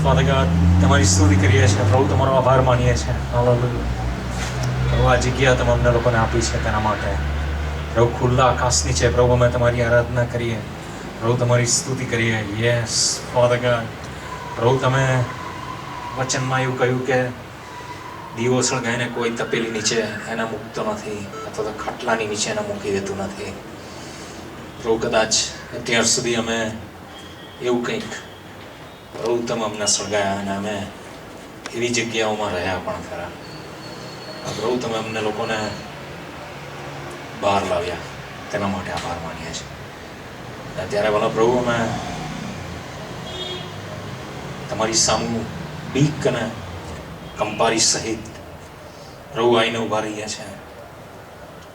Father God, તમારી સ્તુતિ કરીએ છીએ પ્રભુ, તમારો આભાર માનીએ છીએ. હાલેલુયા. પ્રભુ, આ જગ્યા તમે અમને લોકોને આપી છે તેના માટે પ્રભુ, ખુલ્લા આકાશ નીચે પ્રભુ અમે તમારી આરાધના કરીએ પ્રભુ, તમારી સ્તુતિ કરીએ. યસ Father God, પ્રભુ તમે વચનમાં એવું કહ્યું કે દીવો સળગાઈને કોઈ તપેલી નીચે એને મૂકતો નથી અથવા તો ખાટલાની નીચે એને મૂકી દેતું નથી. પ્રભુ, કદાચ અત્યાર સુધી અમે એવું કંઈક પ્રભુ તમે અમને સળગાયા અને અમે એવી જગ્યાઓમાં રહ્યા પણ ખરા. પ્રભુ, તમે અમને લોકોને બહાર લાવ્યા તેના માટે આભાર માનીએ છીએ. ત્યારે ભલા પ્રભુ, અમે તમારી સામું બીક અને કંપારી સહિત પ્રભુ આવીને ઊભા રહ્યા છે.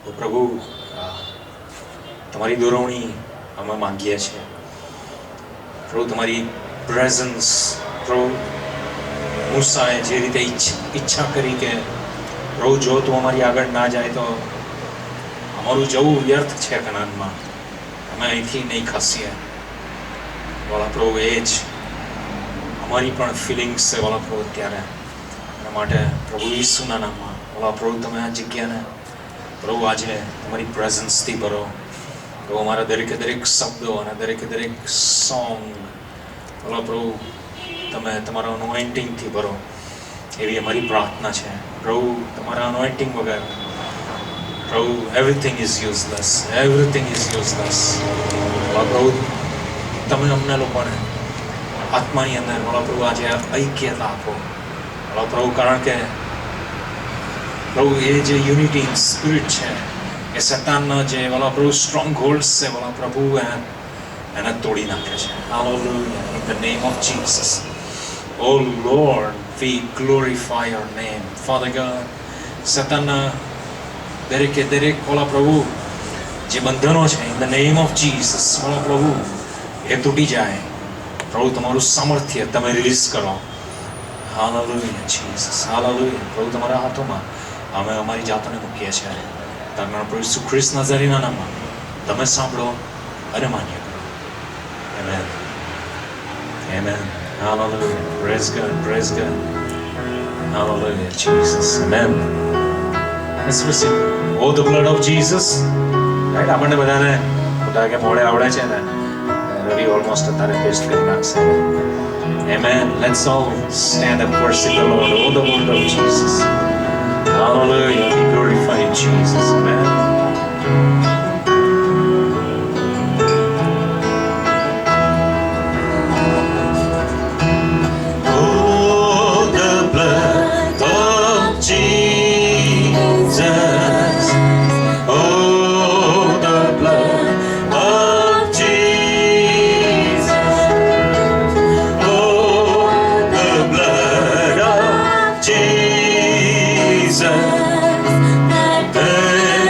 તો પ્રભુ, તમારી દોરવણી અમે માંગીએ છીએ પ્રભુ. તમારી પ્રેઝન્સ પ્રભુ, મૂસાએ જે રીતે ઈચ્છા કરી કે પ્રભુ જો તું અમારી આગળ ના જાય તો અમારું જવું વ્યર્થ છે કનાનમાં, અમે અહીંથી નહીં ખસીએ. વાલા પ્રભુ, એ જ અમારી પણ ફિલિંગ્સ છે વાલા પ્રભુ અત્યારે. એના માટે પ્રભુ ઈસુના નામમાં વાલા પ્રભુ તમે આ જગ્યાને પ્રભુ આજે તમારી પ્રેઝન્સથી ભરો પ્રભુ. અમારા દરેકે દરેક શબ્દો અને દરેકે દરેક સોંગ વાલા પ્રભુ તમે તમારા અનોઇન્ટિંગથી ભરો એવી અમારી પ્રાર્થના છે પ્રભુ. તમારા અનોઇન્ટિંગ વગર પ્રભુ everything is useless, everything is useless. પ્રભુ, તમે અમને લોકોને આત્માની અંદર વાલા પ્રભુ આજે ઐક્યતા આપો વાલા પ્રભુ, કારણ કે પ્રભુ એ જે યુનિટી ઇન સ્પિરિટ છે એ શૈતાનના જે વાલા પ્રભુ સ્ટ્રોંગ હોલ્ડ્સ છે વાલા પ્રભુ એને તોડી નાખે છે. Hallelujah, in the name of Jesus. Oh Lord, we glorify your name. Father God, શૈતાનના દરેકે દરેક વાલા પ્રભુ જે બંધનો છે in the name of Jesus વાલા પ્રભુ એ તૂટી જાય પ્રભુ. તમારું સામર્થ્ય તમે રિલીઝ કરો. Hallelujah Jesus, Hallelujah. પ્રભુ, તમારા હાથોમાં અમે અમારી જાતને મૂકીએ છીએ. તમારા પ્રભુ ઈસુ ખ્રિસ્ત નાઝરીના નામમાં તમે સાંભળો અને માન્ય કરો. Amen. Amen. Hallelujah. Praise God. Praise God. Hallelujah Jesus. Amen. Let's receive. Oh, the blood of Jesus. Right? આપણને બધાને પોતા કે મોડે આવડે છે ને રવિ ઓલમોસ્ટ અત્યારે ટેસ્ટ કરી નાખશે. Amen. Let's all stand and worship the Lord. Oh, the blood of Jesus. Hallelujah. We glorify Jesus. Amen.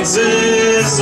This is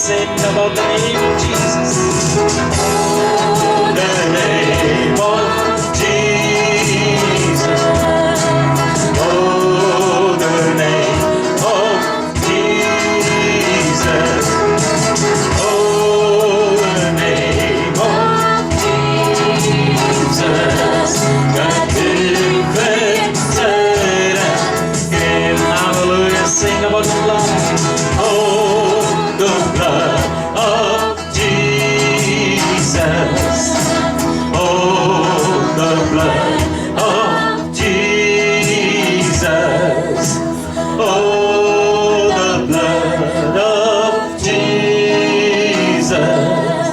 sing about the name of Jesus. The name of Jesus. Oh, the name of Jesus. Oh, the name of Jesus. God lifted him. Hallelujah. Sing about the blood. Oh, the blood of Jesus. Oh, the blood of Jesus. Oh, the blood of Jesus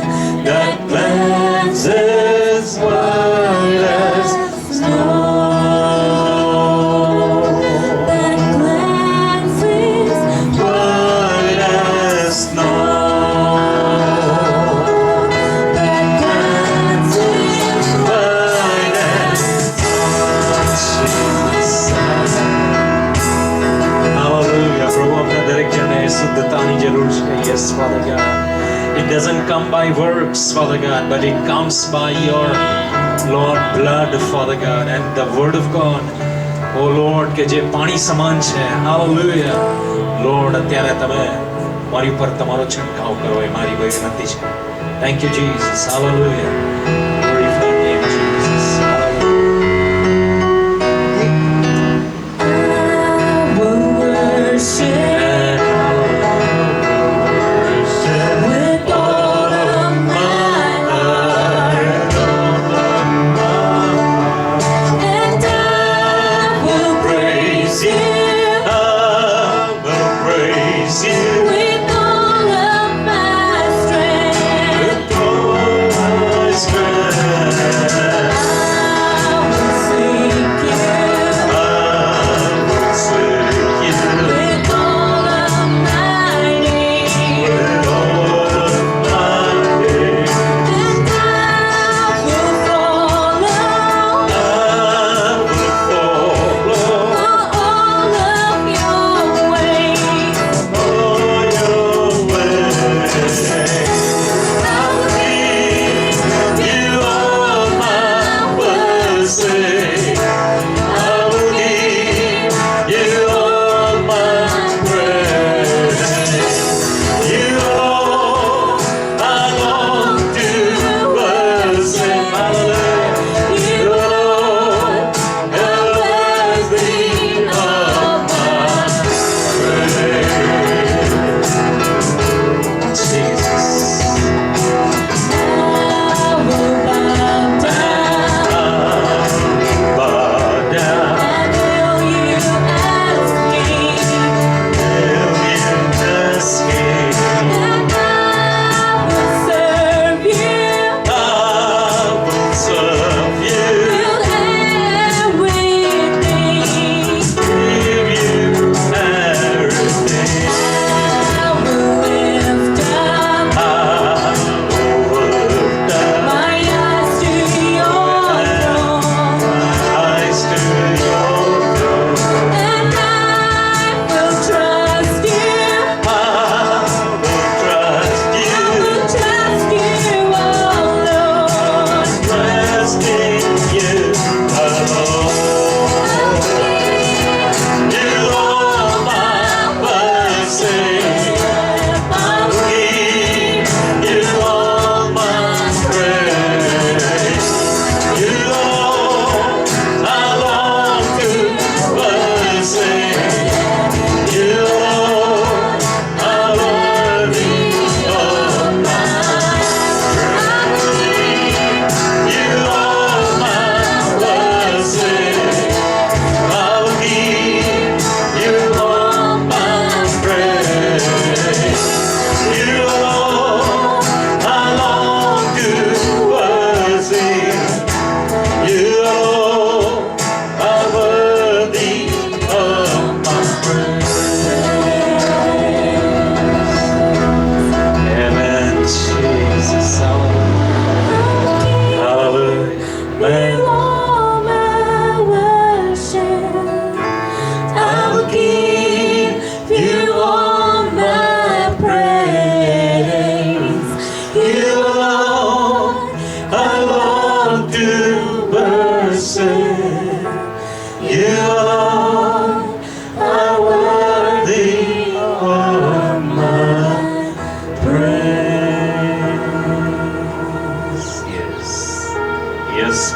that cleanses white as snow. White as snow. White as Hallelujah. પ્રભુ અમને દરેક જણને શુદ્ધતાની જરૂર છે. Yes, Father God. It doesn't come by works, Father God, but it comes by your, Lord, blood, Father God, and the word of God. Oh Lord, કે જે પાણી સમાન છે. Hallelujah. Lord, અત્યારે તમે મારી ઉપર તમારો છંટકાવ કરો એ મારી વિનંતી છે. Thank you, Jesus. Hallelujah. Glorify the name of Jesus. I will worship with all of my heart, and I will praise you I will praise you with all of my strength. with all my strength.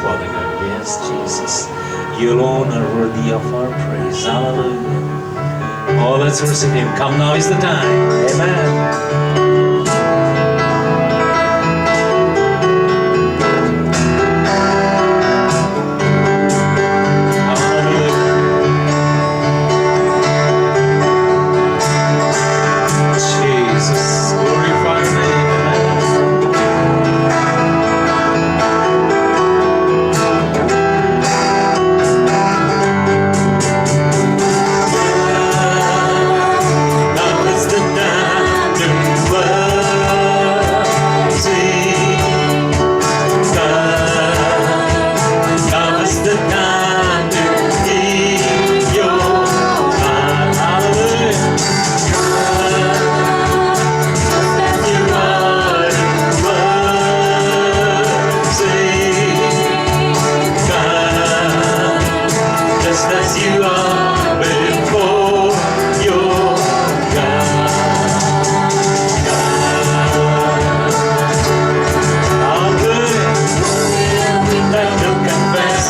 falling out. Yes, Jesus. You alone are worthy of our praise. Hallelujah. Oh, let's worship Him. Come, now is the time. Amen. Jesus, glorify your name. Now is the time to worship God. Now is the time to give your heart. Hallelujah. Just as you are before your God. How good that to confess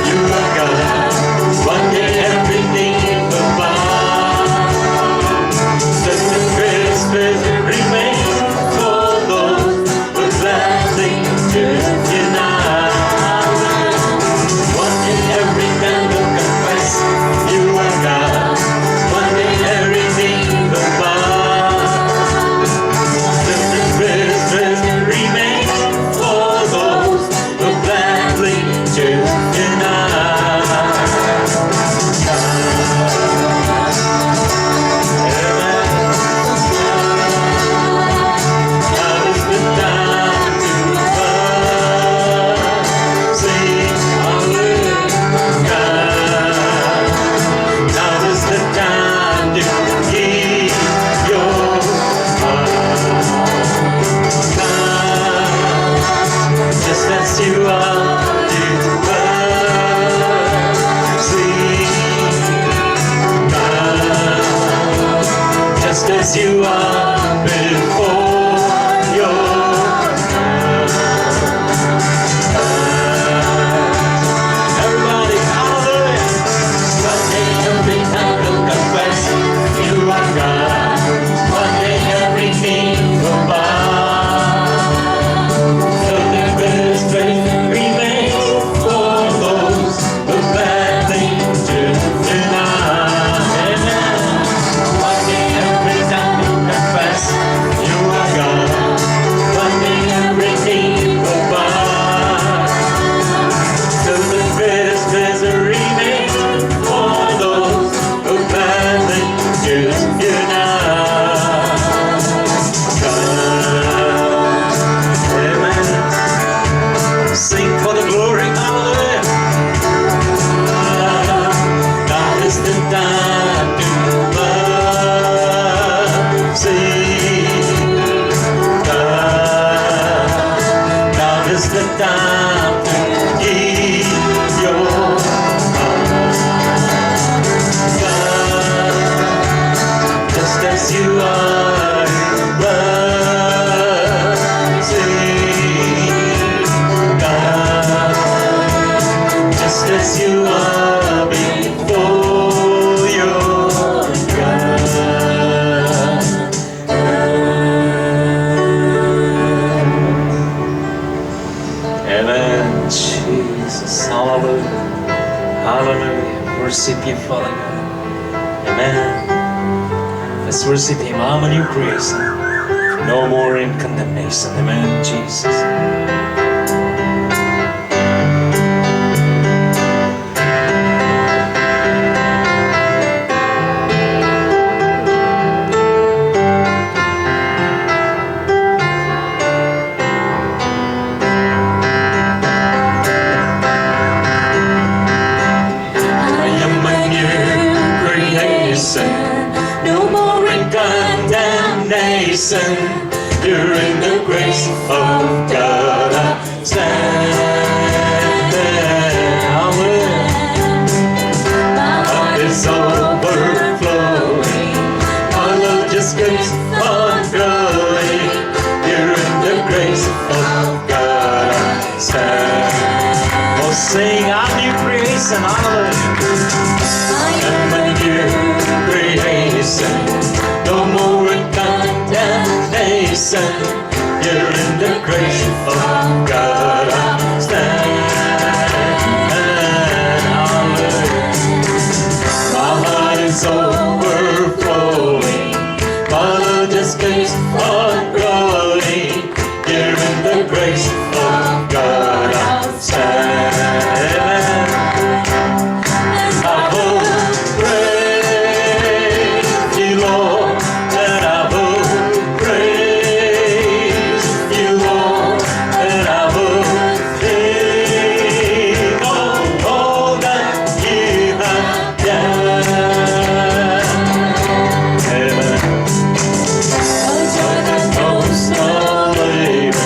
you are God. One day everything will bow. Let the grace remain for those who gladly choose you now. One day every man will confess you are God. One day everything will bow. Let the grace remain for those who gladly choose you now. Now is the time to sing hallelujah. Now is the time to give your heart. Just as you are to worship God. Just as you are before your God. Everybody, hallelujah. One day every tongue will confess you are God. One day every knee will bow. So the best faith remains for those who gladly choose tonight. Amen. One day every tongue will confess you are God. One day every knee will bow. So the greatest pleasure remains for those who gladly choose you now. God. Amen. Sing for the glory. Hallelujah. Now is the time to worship God. Now is the time to give your heart. God, just as you are worship God. Just as you are before your God. Amen. Jesus. Hallelujah. Hallelujah. Worship you, Father God. Amen. Let's worship Him. I'm a new creation. No more in condemnation. Amen. Jesus. I am a new creation. No more in Condemnation. You're in the grace of God. I stand there. Hallelujah. my heart It's overflowing. Our love just keeps on growing. You're in the grace of God. I stand. Oh, stand. Here in the grace of God I stand. Hallelujah. My heart is overflowing. My love just keeps on growing. Here in the grace of God I stand. I will praise you, Lord, and I will praise you, Lord, and I will sing of all that you have done. Amen. Knows no limit,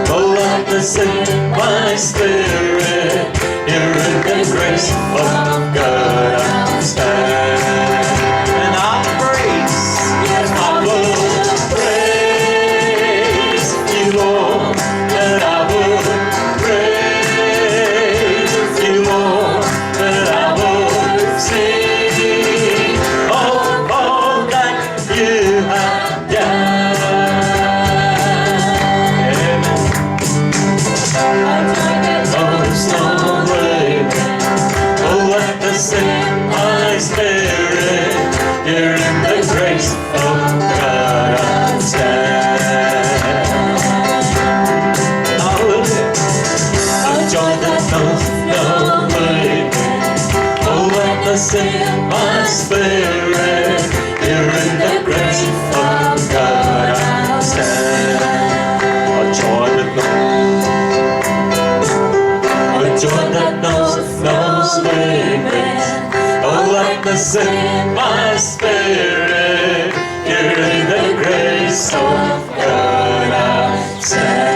oh, like the sing my spirit. Here in the grace of God I stand. And I'll praise, I will praise you, Lord, and I will praise you, Lord, and I will sing of all that you have done. Amen. Knows no limit, oh, let the sing my spirit. Here in the grace of God I stand. Hallelujah. A joy that knows no limit, oh, let the sing my spirit. Here in the grace of God I stand. A joy that knows, a joy that knows no limit, oh, let the sing my spirit. Here in the grace of God I stand.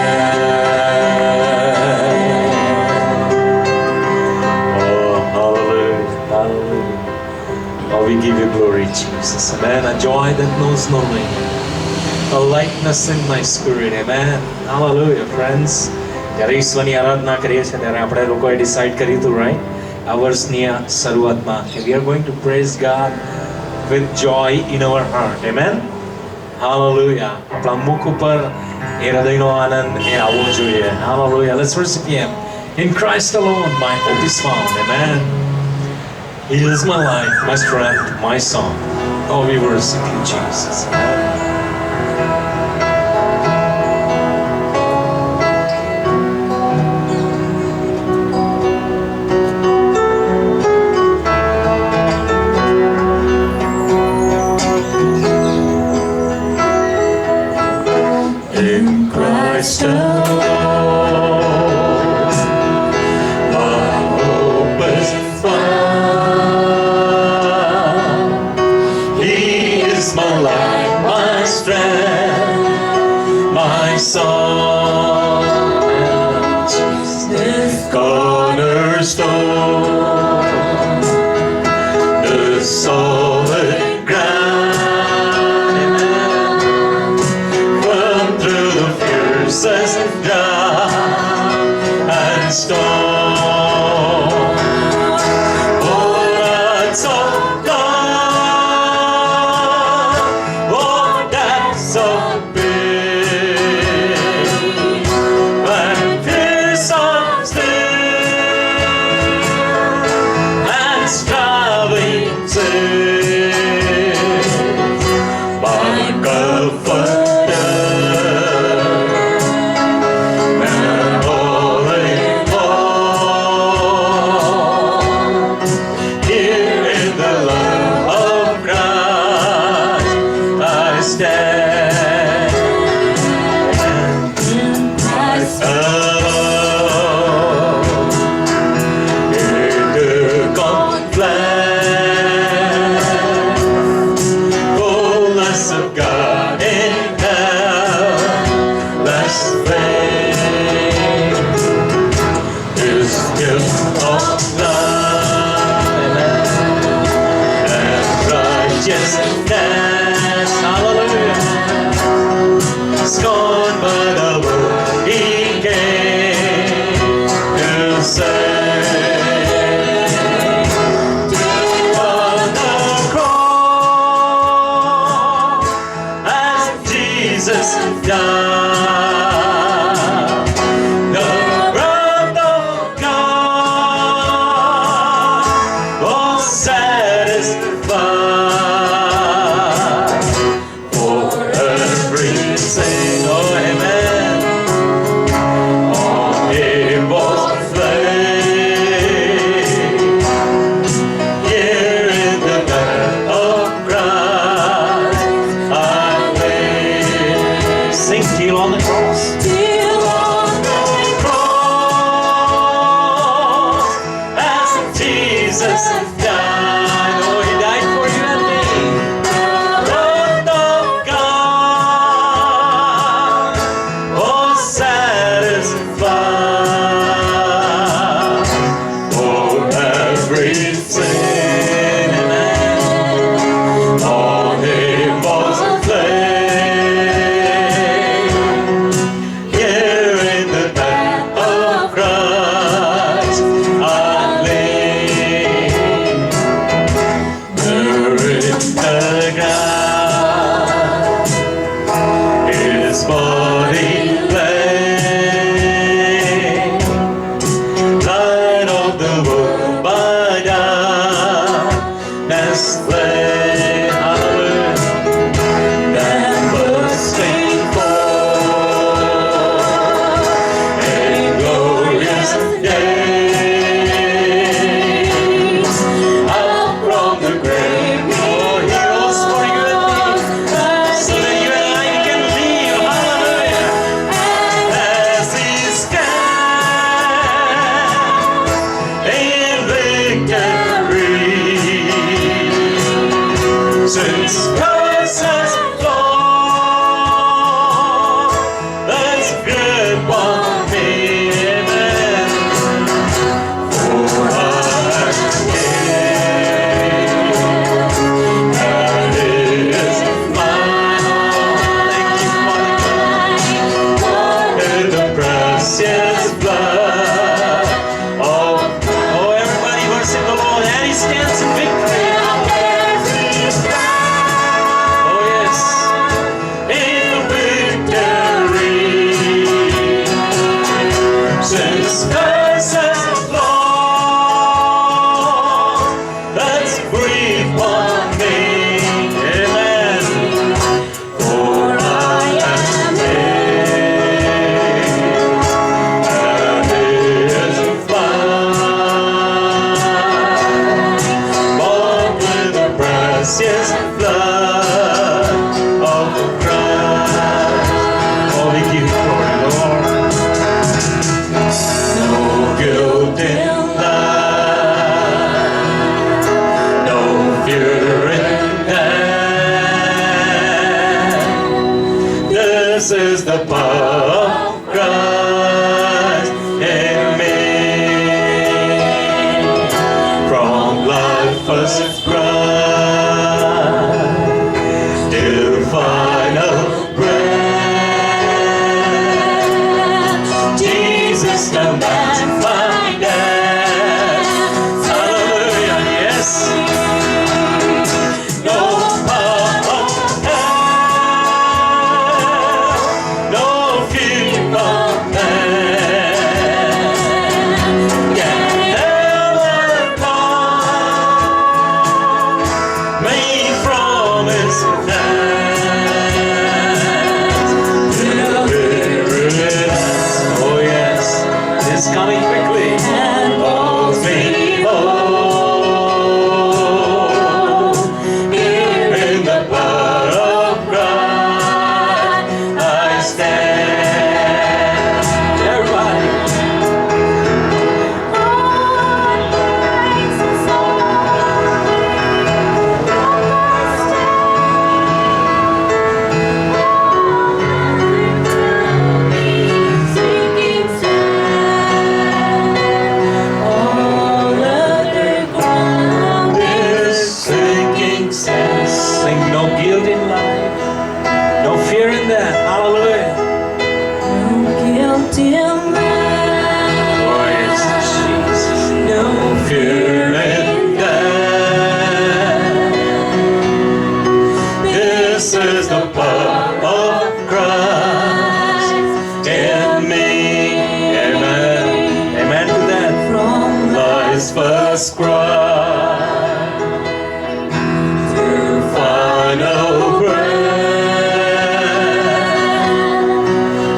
Oh, hallelujah, hallelujah. Oh, we give you glory, Jesus. Amen. A joy that knows no limit, a lightness in my spirit. Amen. Hallelujah, friends. જ્યારે ઈશ્વરની આરાધના કરીએ છીએ ત્યારે આપણે લોકોએ decide કર્યું હતું, right, આ વર્ષની શરૂઆતમાં કે we are going to praise God with Joy in our heart. Amen. Hallelujah. આપણા મુખ ઉપર એ હૃદયનો આનંદ એ આવવો જોઈએ. Hallelujah. Let's worship him. In Christ alone my hope is found. Amen. He is my life, my strength, my song. Oh, we worship you, Jesus. In Christ alone, my hope is found. He is my life, my strength, my song. This cornerstone, the solid ground. Through the fiercest drought and storm, oh, that's all gone, oh, that's so big. The wrath of God will satisfy for every sin. Oh, amen. On Abel's flame, here in the death of Christ I live. Sing till on the cross. Till on the Cross, as Jesus died. Oh, he died for you and me. Wrath of God will satisfy for every sin. Amen. On Abel's flame, here in the death of Christ I live. There in the ground, his body lay, light of the world by darkness slain. Hallelujah. Then bursting forth a glorious day, out from the grave, oh, he rose for you and me, so that you and I can live. Hallelujah. As he stands in victory, since Christ has flown, let's good one me. Amen. For I am King, and it is mine. Thank you, Father God. In the precious blood of, oh, everybody worship the Lord, and he stands in victory. Oh, yes, in victory, since Christ has flown, let's breathe on me. Amen. For I am King, and it is mine, bought with the precious blood of Christ. Oh, we give you glory, Lord. No guilt in life, no fear in death. This is the power of Christ in me. From life first cry till final breath, Jesus no match my death. Hallelujah, yes. No power of hell, no fear of man can ever part me from his hands. Oh yes, it's coming quickly. And calls me home. Here in the blood of Christ I stand. Everybody. Sing no guilt in life, no fear in that. Hallelujah. Oh, yes, Jesus. No fear in that. This is the power of Christ. Jesus Christ, through final breath,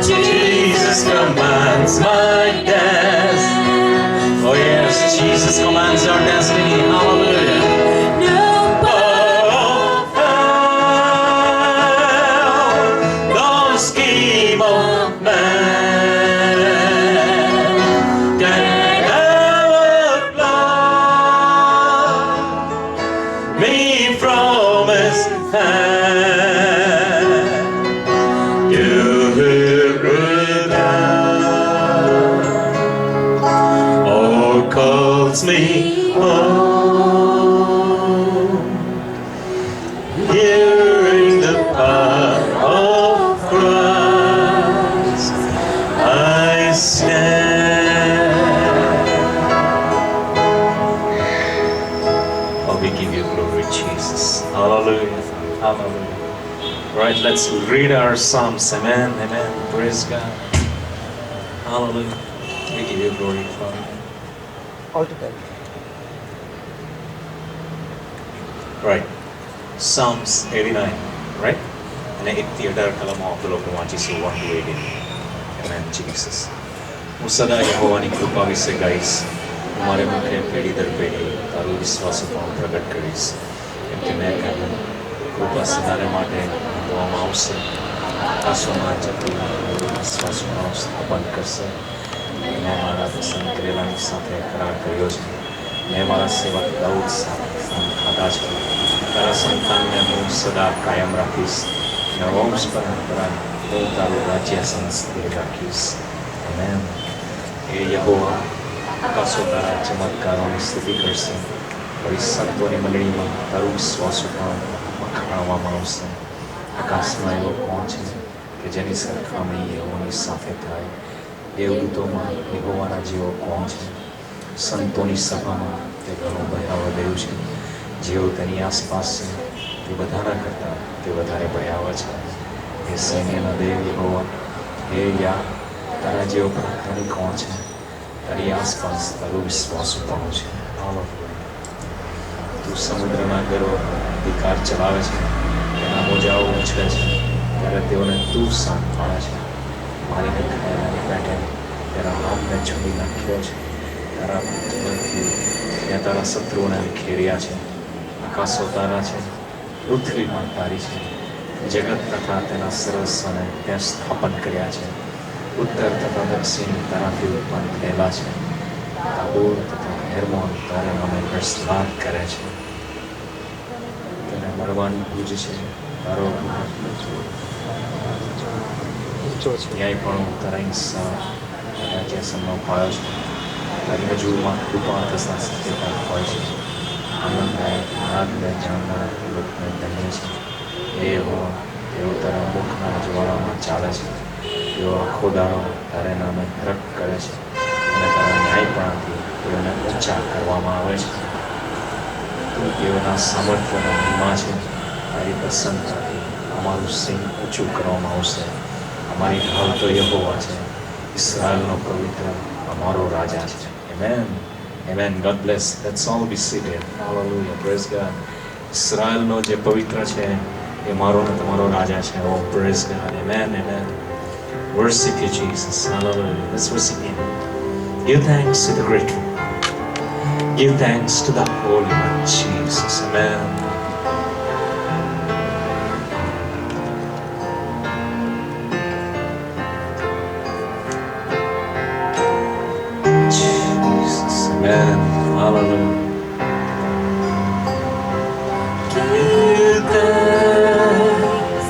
Jesus commands my destiny. Oh yes, Jesus commands our destiny. Hallelujah. No No scheme of man can ever pluck me from His hand. To Him without, or calls me home. Hearing the power of Christ, I stand. Oh, we give you glory, Jesus. Hallelujah. Hallelujah. Right, let's read our Psalms. Amen. Amen. Praise God. Hallelujah. We give you glory, Father. all together. Right. Psalms 89, right? અને 1-18 કલમો આપણે લોકો વાંચીશું 1 to 18. Amen, Jesus. હું સદા યહોવાની કૃપા વિશે ગાઈશ. હું મારે મુખે પેઢી દર પેઢી તારું વિશ્વાસપણું પ્રગટ કરીશ. કેમ કે મેં કહ્યું કૃપા સદાને માટે નોંધવામાં આવશે. આકાશોમાં જતી વિશ્વાસપણું સ્થાપન કરશે. મેં મારા પસંદ કરેલાની સાથે કરાર કર્યો છે. મેં મારા સેવક દાઉદ સાથે ખાધા છે. તારા સંતાનને હું સદા કાયમ રાખીશ. અને વંશ પરંપરા હું તારું રાજ્ય સ્થિર રાખીશ. આમેન. એ યહોવા આકાશો તારા ચમત્કારોની સ્તુતિ કરશે. વળી સંતોની મંડળીમાં તારું વિશ્વાસપણું વખાણવામાં આવશે. આકાશમાં એવો કોણ છે કે જેની સરખામણી યહોવાની સાથે થાય? દેવદૂતોમાં યહોવાના જેવો કોણ છે? સંતોની સભામાં તે ઘણો ભયાવહ દેવ છે. જેઓ તેની આસપાસ છે તે બધાના કરતાં તે વધારે ભયાવહ છે. એ સૈન્યના દેવ યહોવા, હે યા તારા જેવો પરાક્રમી કોણ છે? તારી આસપાસ તારું વિશ્વાસપણું છે. તું સમુદ્રના ગરો અધિકાર ચલાવે છે. તેના મોજાઓ ઉછળે છે ત્યારે તેઓને તું શાંત પાડે છે. મારીને ખાયેલાની પેટે તેના હાથને છોડી નાખ્યો છે. તારા પુત્રથી ત્યાં તારા શત્રુઓને વિખેર્યા છે. આકાશો તારા છે, પૃથ્વી પણ તારી છે. જગત તથા તેના સરસને ત્યાં સ્થાપન કર્યા છે. ઉત્તર તથા દક્ષિણ તારાથી ઉત્પન્ન થયેલા છે. તાબોર તથા હેર્મોન તારા નામે પ્રસ્તાવ કરે છે. તેને મળવાની પૂજ છે. તારો ઊંચો છે. ન્યાય પણ તારા હિંસા રાજ્ય પાયો છે. તારી હજુમાં કૃપા તથા સત્યતા હોય છે. આનંદને જાણનાર લોકોને ધન્ય છે. એ હોવા તેઓ તારા મુખના જ્વાળામાં ચાલે છે. તેઓ આખો દાડો તારે નામે તર્ક કરે છે અને તારા ન્યાયપણાથી તેઓને ઊંચા કરવામાં આવે છે. તું તેઓના સામર્થ્યનો મહિમા છે. તારી પ્રસન્નતાથી અમારું સિંહ ઊંચું કરવામાં આવશે. અમારી ઢાલ તો યહોવા છે. ઇસ્રાયલનો પવિત્ર અમારો રાજા છે. Amen. Amen. God bless. Let's all be seated. Hallelujah. Praise God. ઇસ્રાયલનો જે પવિત્ર છે એ મારો ને તમારો રાજા છે. Oh, praise God. Amen. Amen. Worship you, Jesus. Hallelujah. Let's worship Him. Give thanks to the grateful. Give thanks to the Holy One, Jesus. Amen. Jesus. Amen. Hallelujah. Give thanks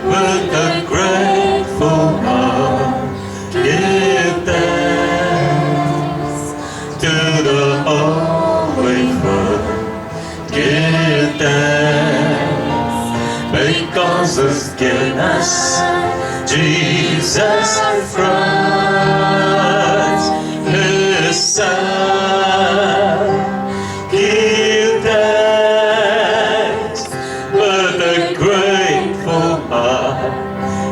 with a grateful heart. Give thanks to the Holy One. Give thanks because He's given us Jesus Christ, His Son. Give thanks with a grateful heart.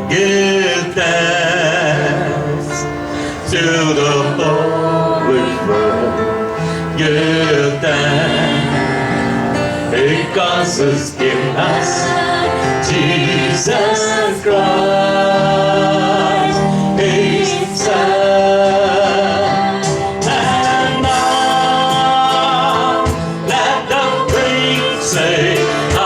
Give thanks to the Holy One. Give because He's given us Jesus Christ, His Son. And now let the weak say, I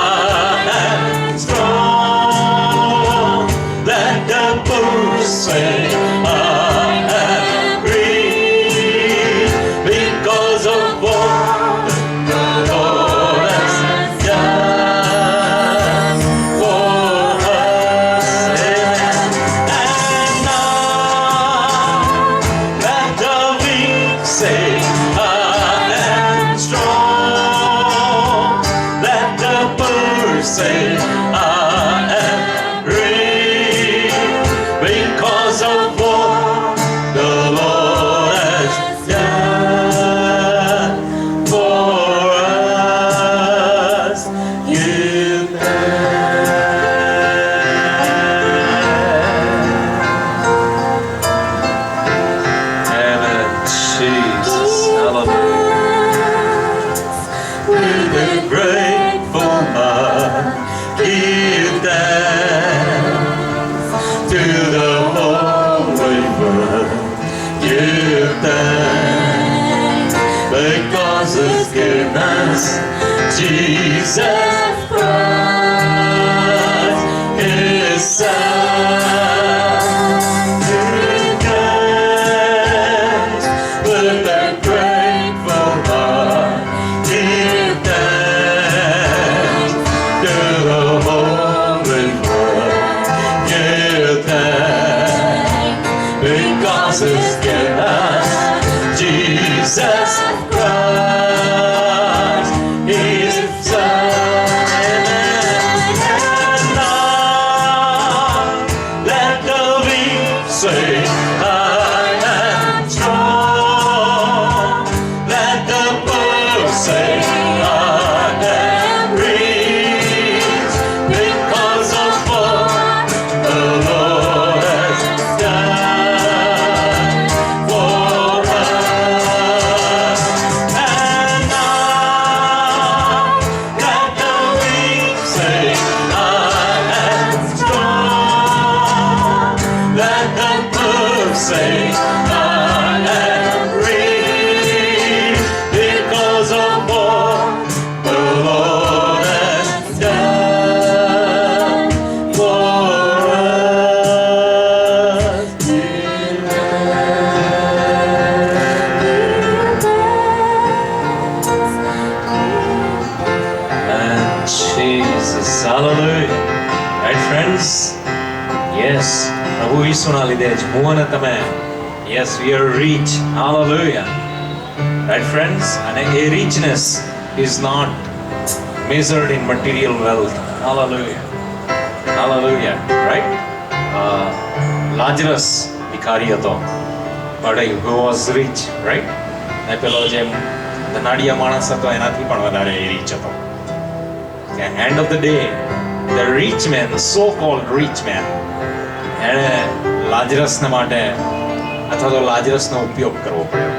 am strong. Let the poor say, I am rich, because of what the Lord has done for us. Amen. And now let the weak say, I am strong. Let the poor say, I am rich, because of what the Lord has done for us. Give Amen. Jesus. Hallelujah. With a grateful heart, give thanks to the Holy One. Give thanks because He's given us Jesus Christ, His Son. Give thanks with a grateful heart. Give thanks to the Holy One. Give thanks because He's given us Jesus Christ, His Son. And now let the weak say, I am strong. Let the poor say, I am rich, because of what the Lord has done for us. And now let the weak say, I am strong. Let the poor say, I am rich, because of what the Lord has done for us. And Jesus, hallelujah. Right, friends? Yes, પ્રભુ ઈસુના લીધે જ હું અને તમે, yes, we are rich. Hallelujah. Right, friends? અને એ richness is not measured in material wealth. Hallelujah. Hallelujah. Right? Lazarus ભિખારી હતો, but he was rich. Right? ને પેલો જે ધનાઢિયા માણસ હતો એનાથી પણ વધારે rich હતો. At the end of the day, the rich man, so-called rich man, એણે લાજરસને માટે અથવા તો લાજરસનો ઉપયોગ કરવો પડ્યો.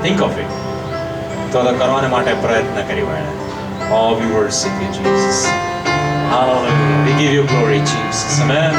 Think of it. તો કરવાને માટે પ્રયત્ન કર્યો એણે. Oh, we worship you, Jesus. Hallelujah. We give you glory, Jesus. Amen.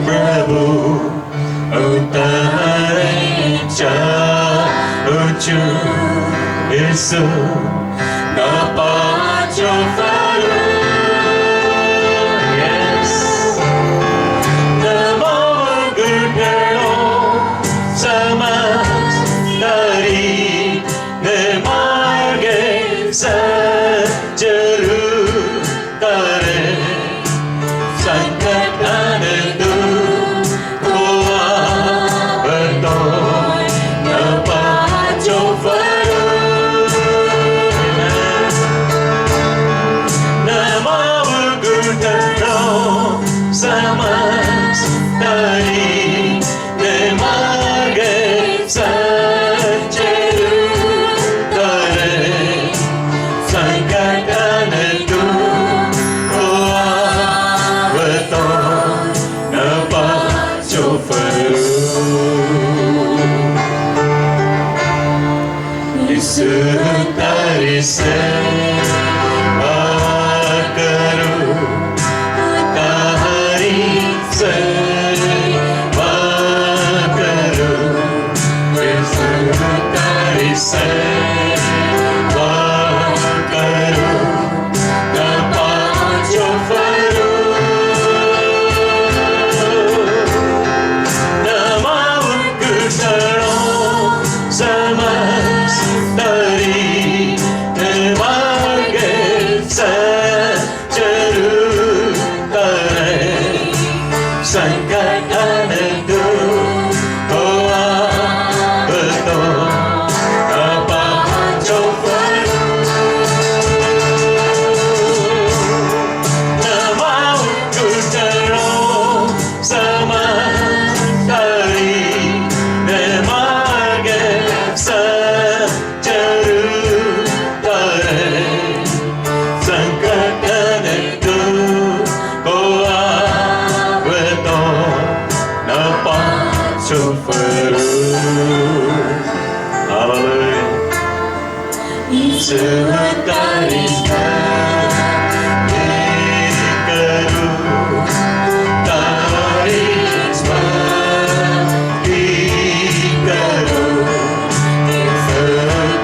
પ્રભુ ઉતારે ચાહું ઈસુ ના પાછો ફરું. Yes. નમો ગુઢળો સમજદારી ને માર્ગે સજરું તારે સંકટ અને यीशु तारी सेवा करूं, तारी सेवा करूं, यीशु तारी सेवा करूं, पांचों फरूं, नमाऊं कुशलों समस्त तरी, मार्गे से जरूर करे, संकट दूर हो तो पांचों फरूं, नमाऊं कुशलों समस्त तरी, मार्गे से जरूर करे, संकट दूर हो तो न पांचों फरूं. Hallelujah. यीशु तारी सेवा करूं, तारी स्तुति करूं, यीशु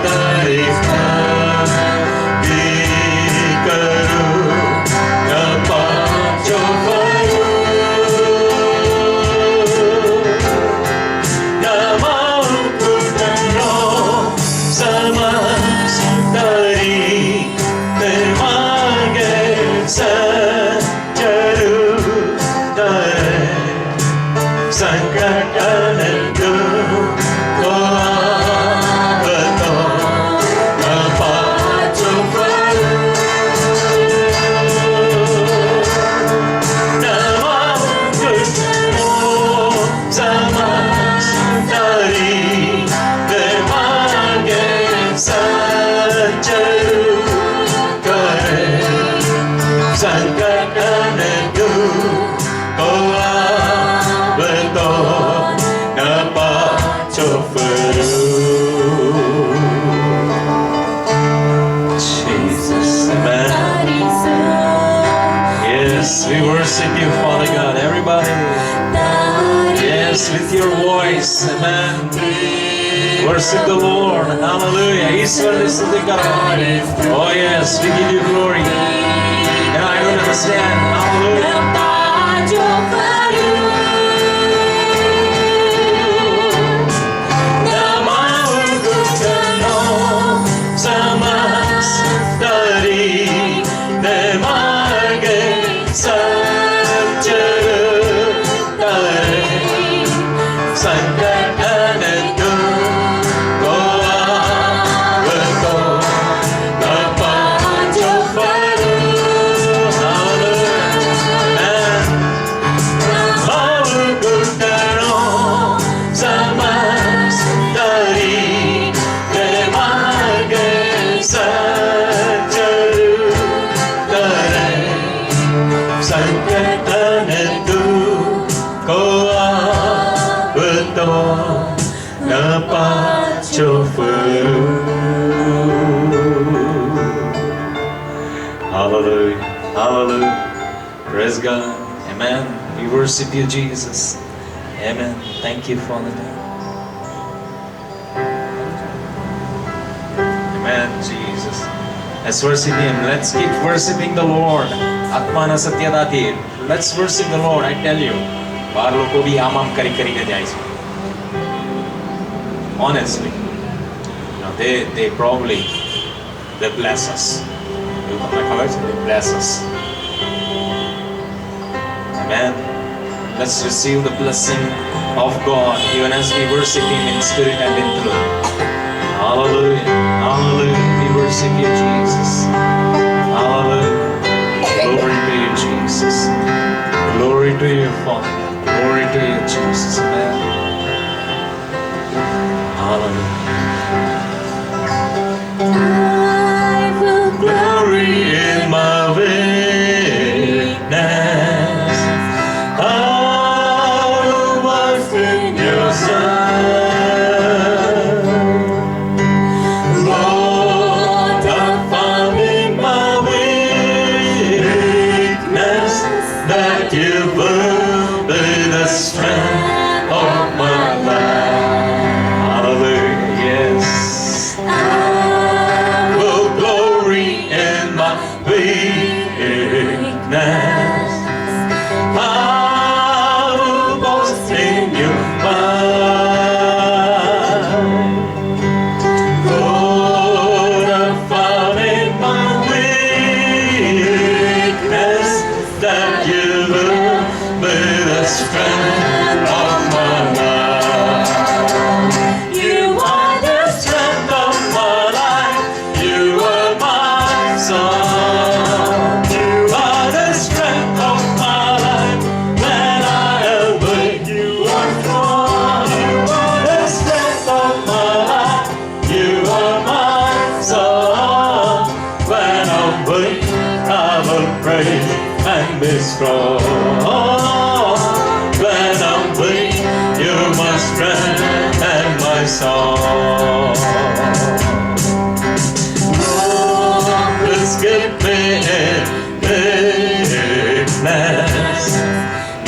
तारी स्तुति करूं, न पांचों फरूं, नमाऊं कुशलों समस्त तरी, मार्गे से जरूर करे, संकट दूर हो तो न पांचों फरूं, नमाऊं कुशलों समस्त तरी, मार्गे से जरूर करे, संकट दूर हो तो न पांचों फरूं. Jesus, amen. Yes, we worship you, Father God. Everybody, yes, with your voice, amen. Worship the Lord, hallelujah. ईश्वर ने स्तुति करो. Oh yes, we give you glory. And I don't understand, hallelujah. नमाऊं कुशलों समस्त तरी, मार्गे से जरूर करे, संकट दूर हो तो न पांचों फरूं. नमाऊं कुशलों समस्त तरी, मार्गे से जरूर करे, संकट दूर हो तो न पांचों फरूं. Hallelujah, hallelujah, praise God, amen. We worship you, Jesus, amen. Thank you, Father God, amen. Jesus, let's worship Him. Let's keep worshiping the Lord. આત્માના સત્યતાથી let's worship the Lord. I tell you, બાર લોકો બી આમ કરીને જાય છે. Honestly, they probably they bless us. એવું તમને ખબર છે? They bless us. Amen. Let's receive the blessing of God even as we worship Him in spirit and in truth. Hallelujah. Hallelujah. We worship you, Jesus. Hallelujah. Glory to you, Jesus. Glory to you, Father. Glory to you, Jesus. Amen. Hallelujah. I will Glory in my weakness. I will wash in your Son. be strong. When I'm weak, you're my strength and my song. Please give me weakness.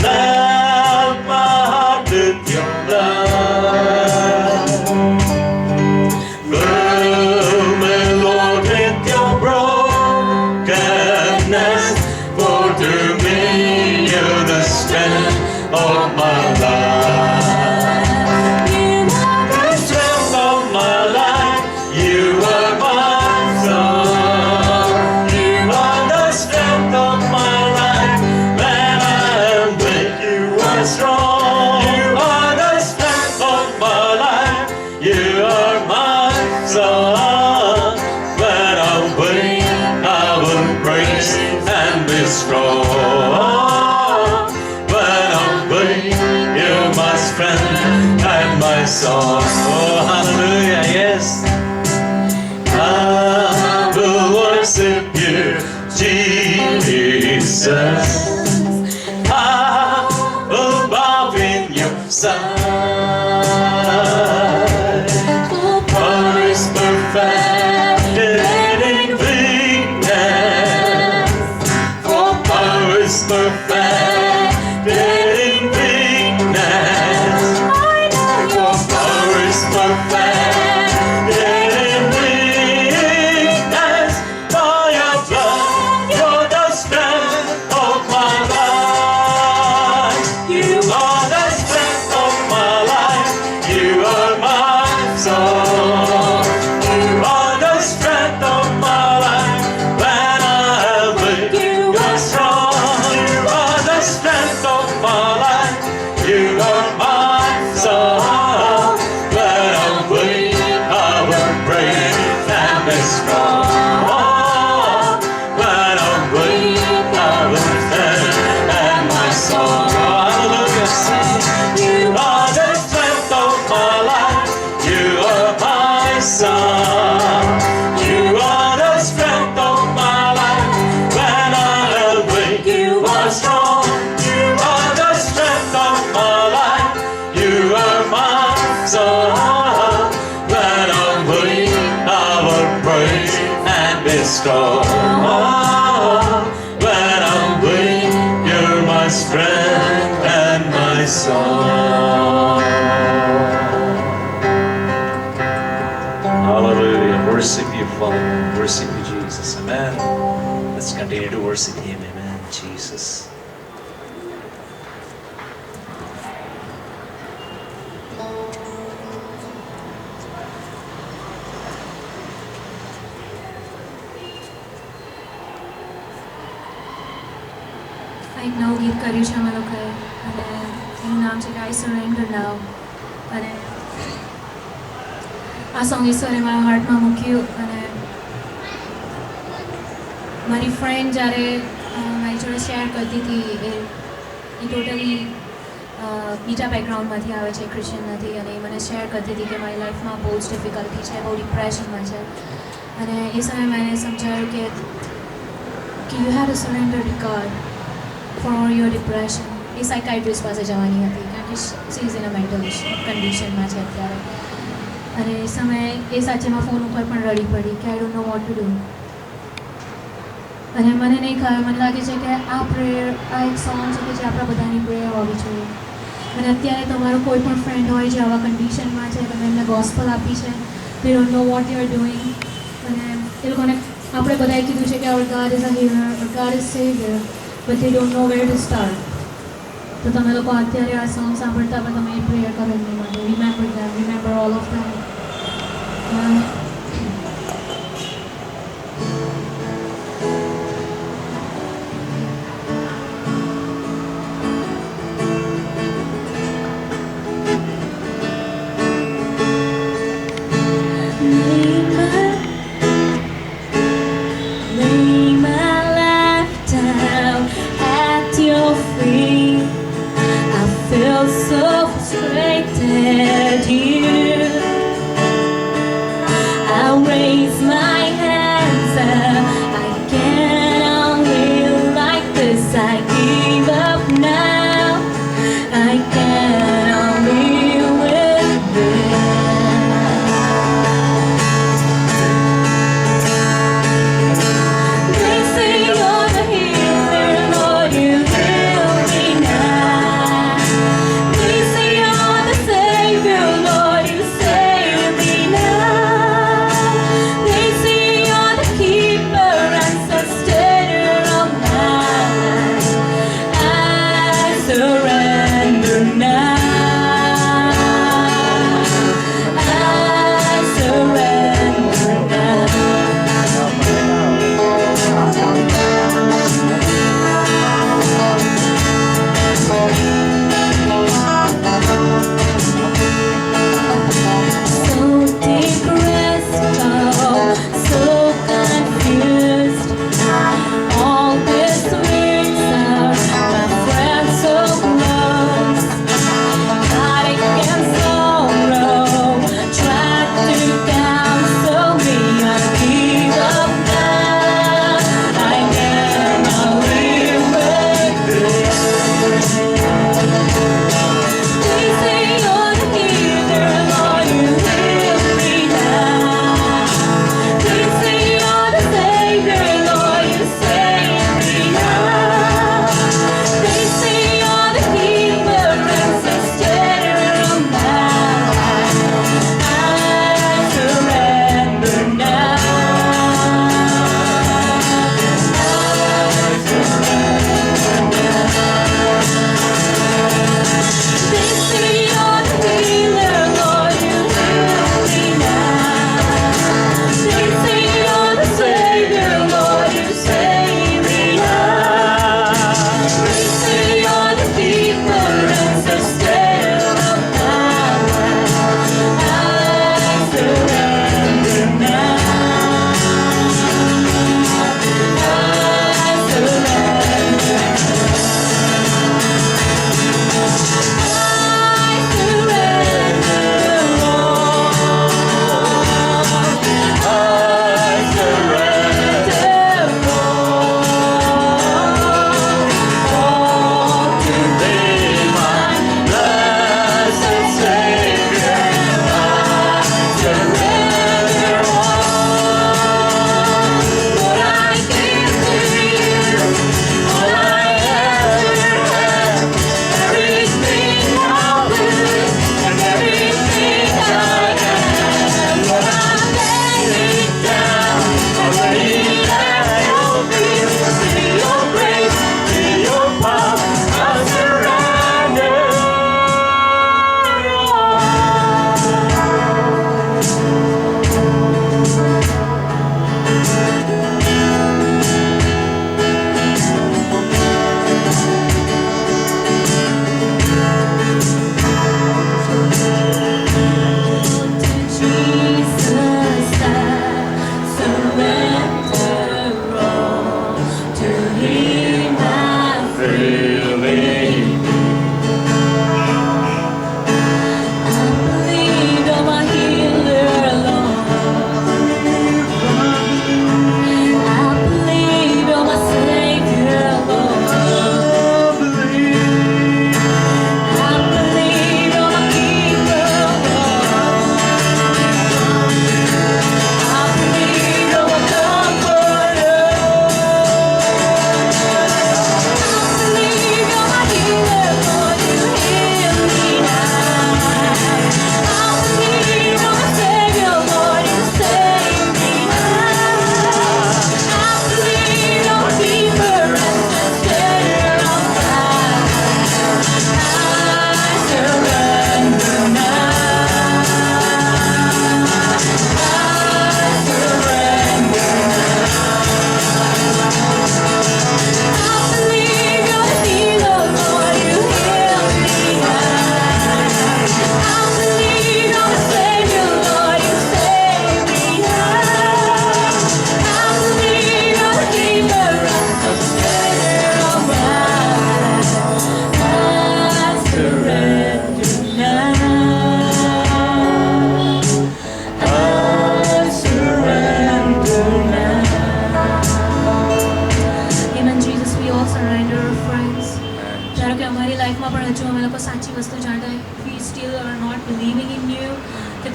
Melt my heart with your love. Fill me, Lord, with your brokenness. For to me, you're the strength of my life. The strength of my life. You are my song. You are the strength of my life. When I am weak, you are strong. You are the strength of my life. You are my song. When I'm weak, I will praise and be strong. When I'm weak, you're my strength and my song. Oh, hallelujah, yes. I will worship you, Jesus. I will bow in your sight. For is perfected in weakness. For power is perfected in weakness. For power is perfected in weakness. For your blood, you're the strength of my life. You are the strength of my life. You are my soul. You are the strength of my life. When I am weak, you are strong. You are the strength of my life. You are my soul. When I'm weak, I will praise and be strong. When I'm weak, I will stand and my song. Hallelujah, sing. You are the strength of my life. You are my song. You are the strength of my life. When I am weak, you are strong. You are the strength of my life. You are my song. When I'm weak, I will praise and be strong. When I'm weak, you're my strength and my song. Hallelujah. Worship you, Father. Worship you, Jesus. Amen. Let's continue to worship Him. Amen. Jesus. એક નવું ગીત કર્યું છે અમે લોકોએ અને એનું નામ છે કે આઈ સરેન્ડર નાઉ અને આ સોંગ ઈશ્વરે મારા હાર્ટમાં મૂક્યું અને મારી ફ્રેન્ડ જ્યારે મારી જોડે શેર કરતી હતી એ ટોટલી બીજા બેકગ્રાઉન્ડમાંથી આવે છે ક્રિશ્ચિયન નથી અને એ મને શેર કરતી હતી કે મારી લાઈફમાં બહુ જ ડિફિકલ્ટી છે બહુ ડિપ્રેશનમાં છે અને એ સમયે મેં એને સમજાવ્યું કે you have to surrender to God for your depression એ સાયકાઇટ્રિસ્ટ પાસે જવાની હતી કારણ કે she is in a mental કન્ડિશનમાં છે અત્યારે અને એ સમયે એ સાચેમાં ફોન ઉપર પણ રડી પડી કે I don't know vote to do અને મને નહીં ખબર મને લાગે છે કે આ પ્રેયર આ એક સોંગ છે કે જે આપણા બધાની પ્રેયર હોવી જોઈએ અને અત્યારે તમારો કોઈ પણ ફ્રેન્ડ હોય જે આવા કન્ડિશનમાં છે તમે એમને ગોસ્પલ આપી છે they don't know what you are doing અને એ લોકોને આપણે બધાએ કીધું છે કે our God is a healer God is saviour but they don't know where to start તો તમે લોકો અત્યારે આ સોંગ સાંભળતા પણ તમે એ પ્રેયર કરો એમની માટે remember all of them I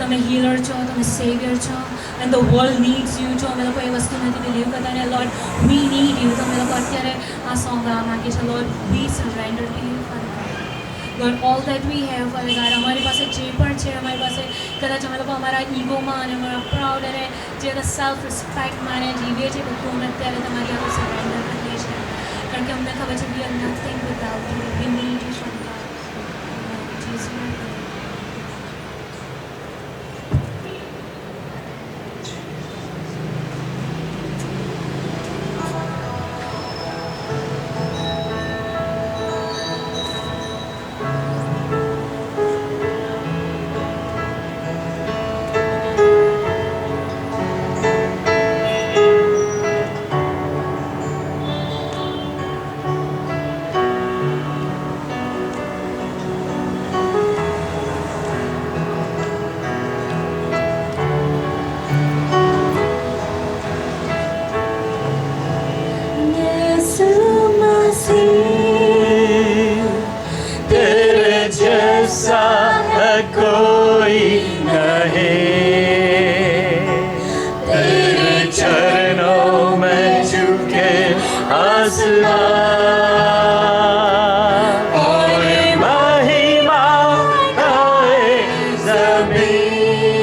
તમે હીલર છો, તમે સેવિયર છો, and the world needs you છો. અમે લોકો એ વસ્તુ નથી બિલીવ કરતા અને લોર્ડ વી નીડ યુ. તો અમે લોકો અત્યારે આ સોંગ ગાવા માંગીએ છીએ. Lord we surrender to you father God. Lord all that we have father God. અમારી પાસે જે પણ છે, અમારી પાસે કદાચ અમે લોકો અમારા ઈગોમાં અને અમારા પ્રાઉડ અને જે સેલ્ફ રિસ્પેક્ટમાં અને જીવીએ છીએ, બધું અમે અત્યારે તમારી આગળ સરેન્ડર કરીએ છીએ. કારણ કે અમને ખબર છે we are nothing without you. We need you father God. Jesus. कोई नहीं, तेरे चरणों में झुके आसमान और महिमा गाए ज़मीन.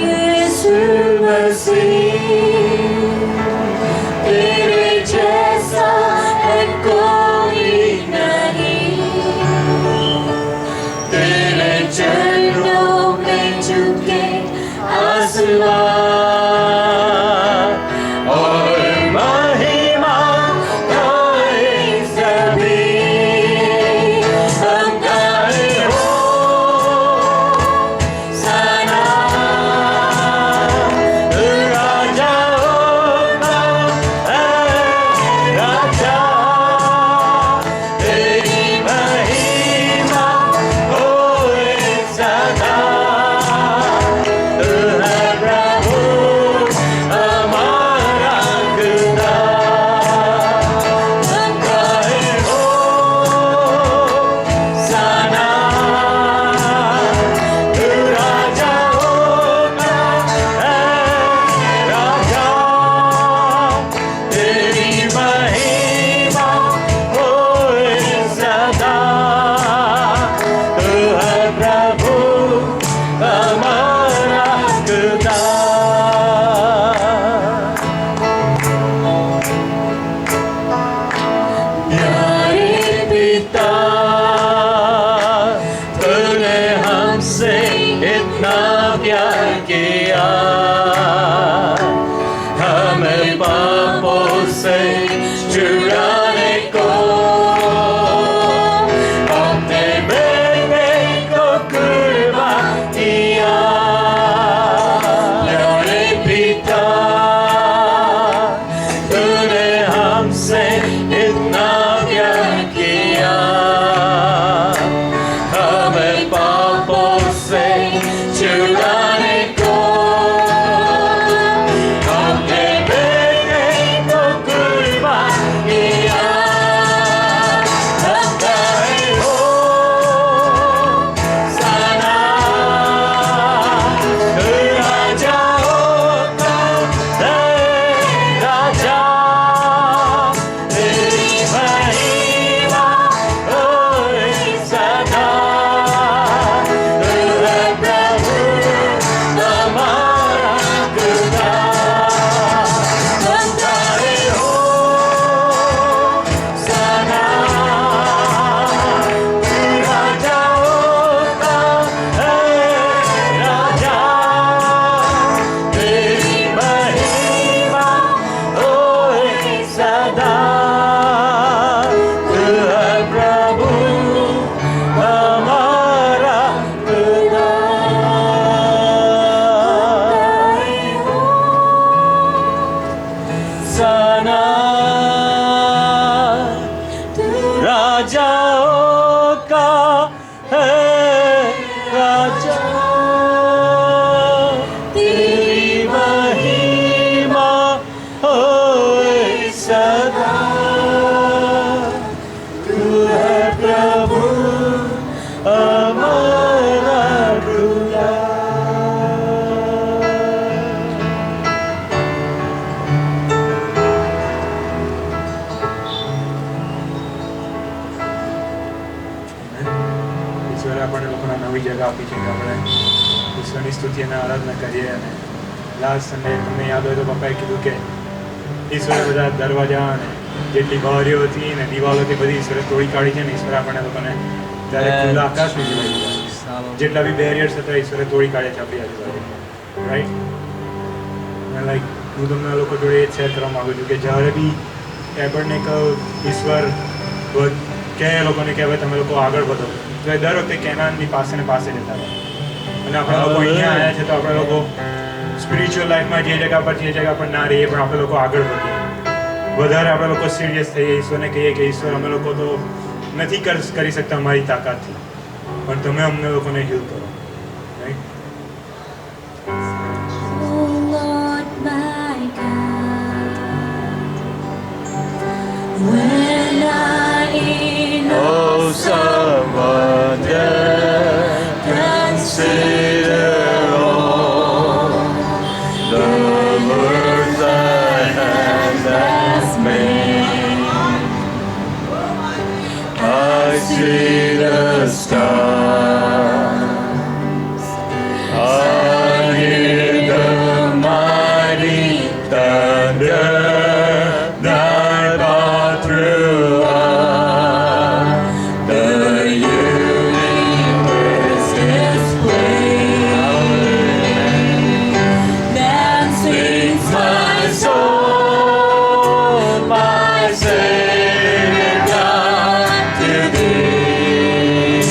यीशु मसीह तेरे जैसा है कोई नहीं, तेरे चरणों में झुके आसमान और महिमा गाए ज़मीन. हम गाए हो सना राजा નવી જગા આપી છે કે આપણે ઈશ્વરની સ્તુતિ અને આરાધના કરીએ. અને લાસ્ટ સન્ડે તમને યાદ હોય તો પપ્પાએ કીધું કે ઈશ્વરે બધા દરવાજા અને જેટલી બારીઓ હતી ને દિવાલો હતી બધી ઈશ્વરે તોડી કાઢી છે ને ઈશ્વરે આપણને લોકોને ત્યારે ખુલ્લા આકાશની જીવાઈ દીધા. જેટલા બી બેરિયર્સ હતા ઈશ્વરે તોડી કાઢ્યા છે આપણી આજુબાજુ, રાઈટ? અને લાઈક હું તમને લોકો જોડે એ શેર કરવા માગું છું કે જ્યારે બી ટેબરનેકલ ઈશ્વર કહે લોકોને કે હવે તમે લોકો આગળ વધો, તો એ દર વખતે કેનાનની પાસે ને પાસે જતા રહે. અને આપણે લોકો અહીંયા આવ્યા છે તો આપણે લોકો સ્પિરિચ્યુઅલ લાઈફમાં જે જગ્યા પર ના રહીએ પણ આપણે લોકો આગળ વધીએ, વધારે આપણે લોકો સિરિયસ થઈએ, ઈશ્વરને કહીએ કે ઈશ્વર અમે લોકો તો નથી કરી શકતા અમારી તાકાતથી, પણ તમે અમને લોકોને હીલ કરો, right? Oh Lord my God, when I in awesome wonder consider all the words thy hand has made, I see the stars, I hear the mighty thunder thy path throughout the universe displayed. Then sings my soul, my Savior God, to thee.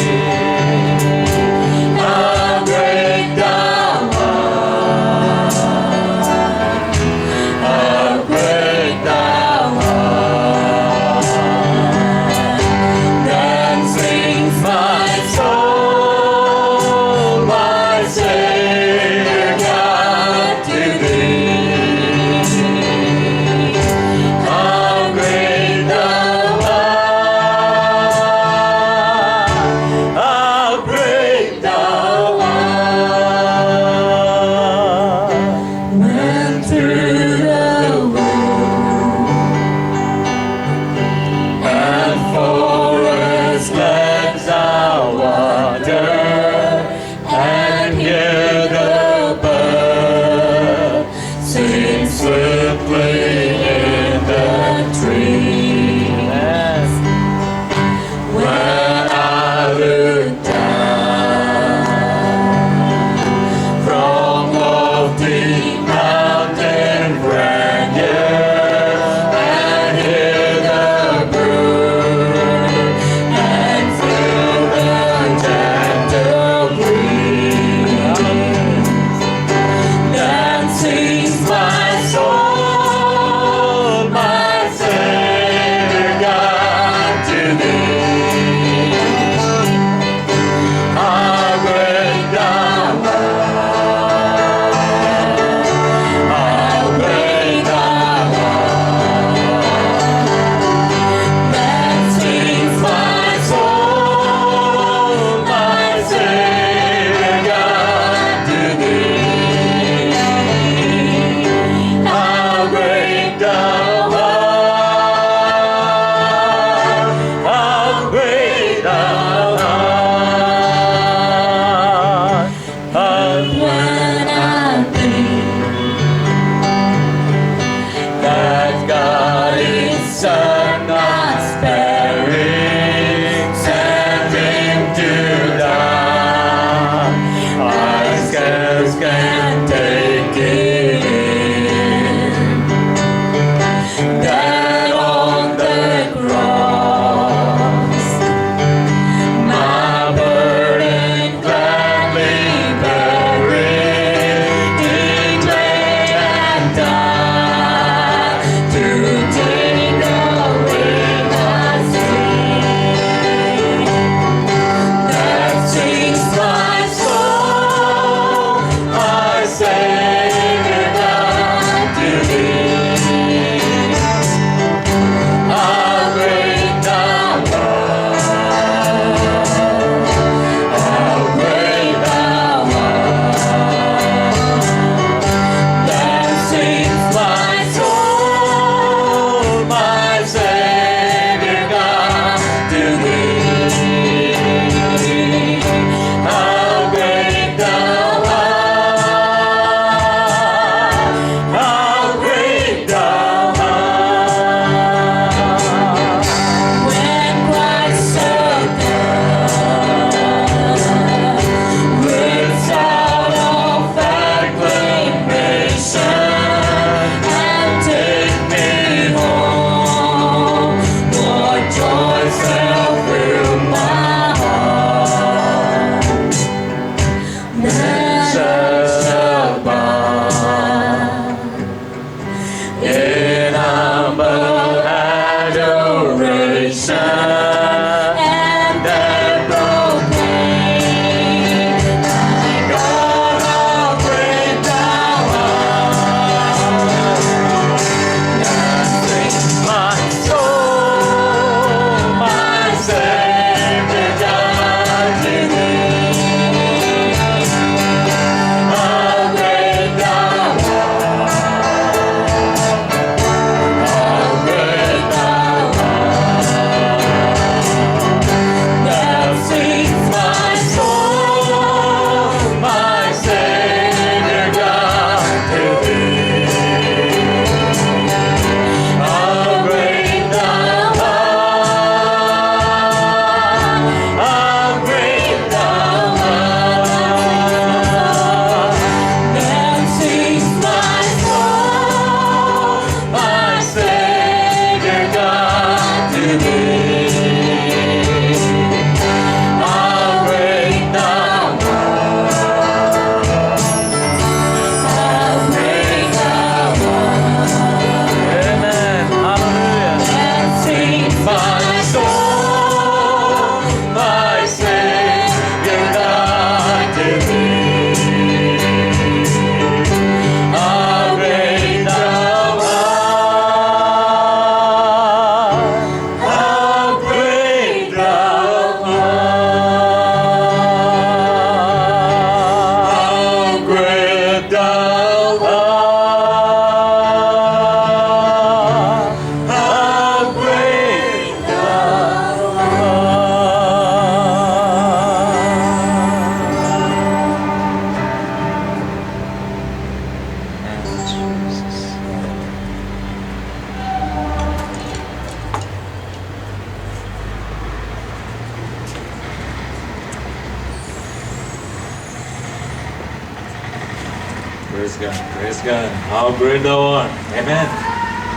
God. Praise God. How great thou art. Amen.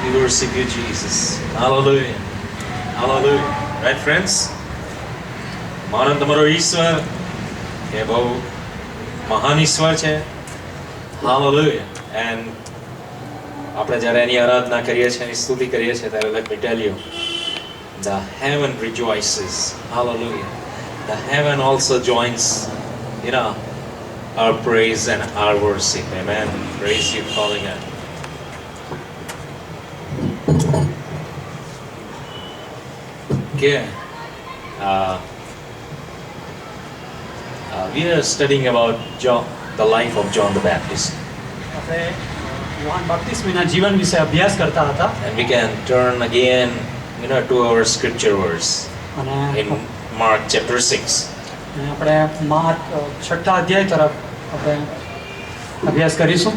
We worship you, Jesus. Hallelujah. Hallelujah. Right, friends? માનો તમારો ઈશ્વર એ બહુ મહાન ઈશ્વર છે. Hallelujah. And આપણે જ્યારે એની આરાધના કરીએ છીએ, એની સ્તુતિ કરીએ છીએ, ત્યારે let me tell you, the heaven rejoices. Hallelujah. The heaven also joins, our praise and our worship. Amen. Praise you, Father God. Okay. We are studying about the life of John the Baptist. આપણે યોહાન બાપ્તિસ્મીના જીવન વિશે અભ્યાસ કરતા હતા And we can turn again, to our scripture verse અને in Mark chapter 6. આપણે mark 6 અધ્યાય તરફ આપણે અભ્યાસ કરીશું.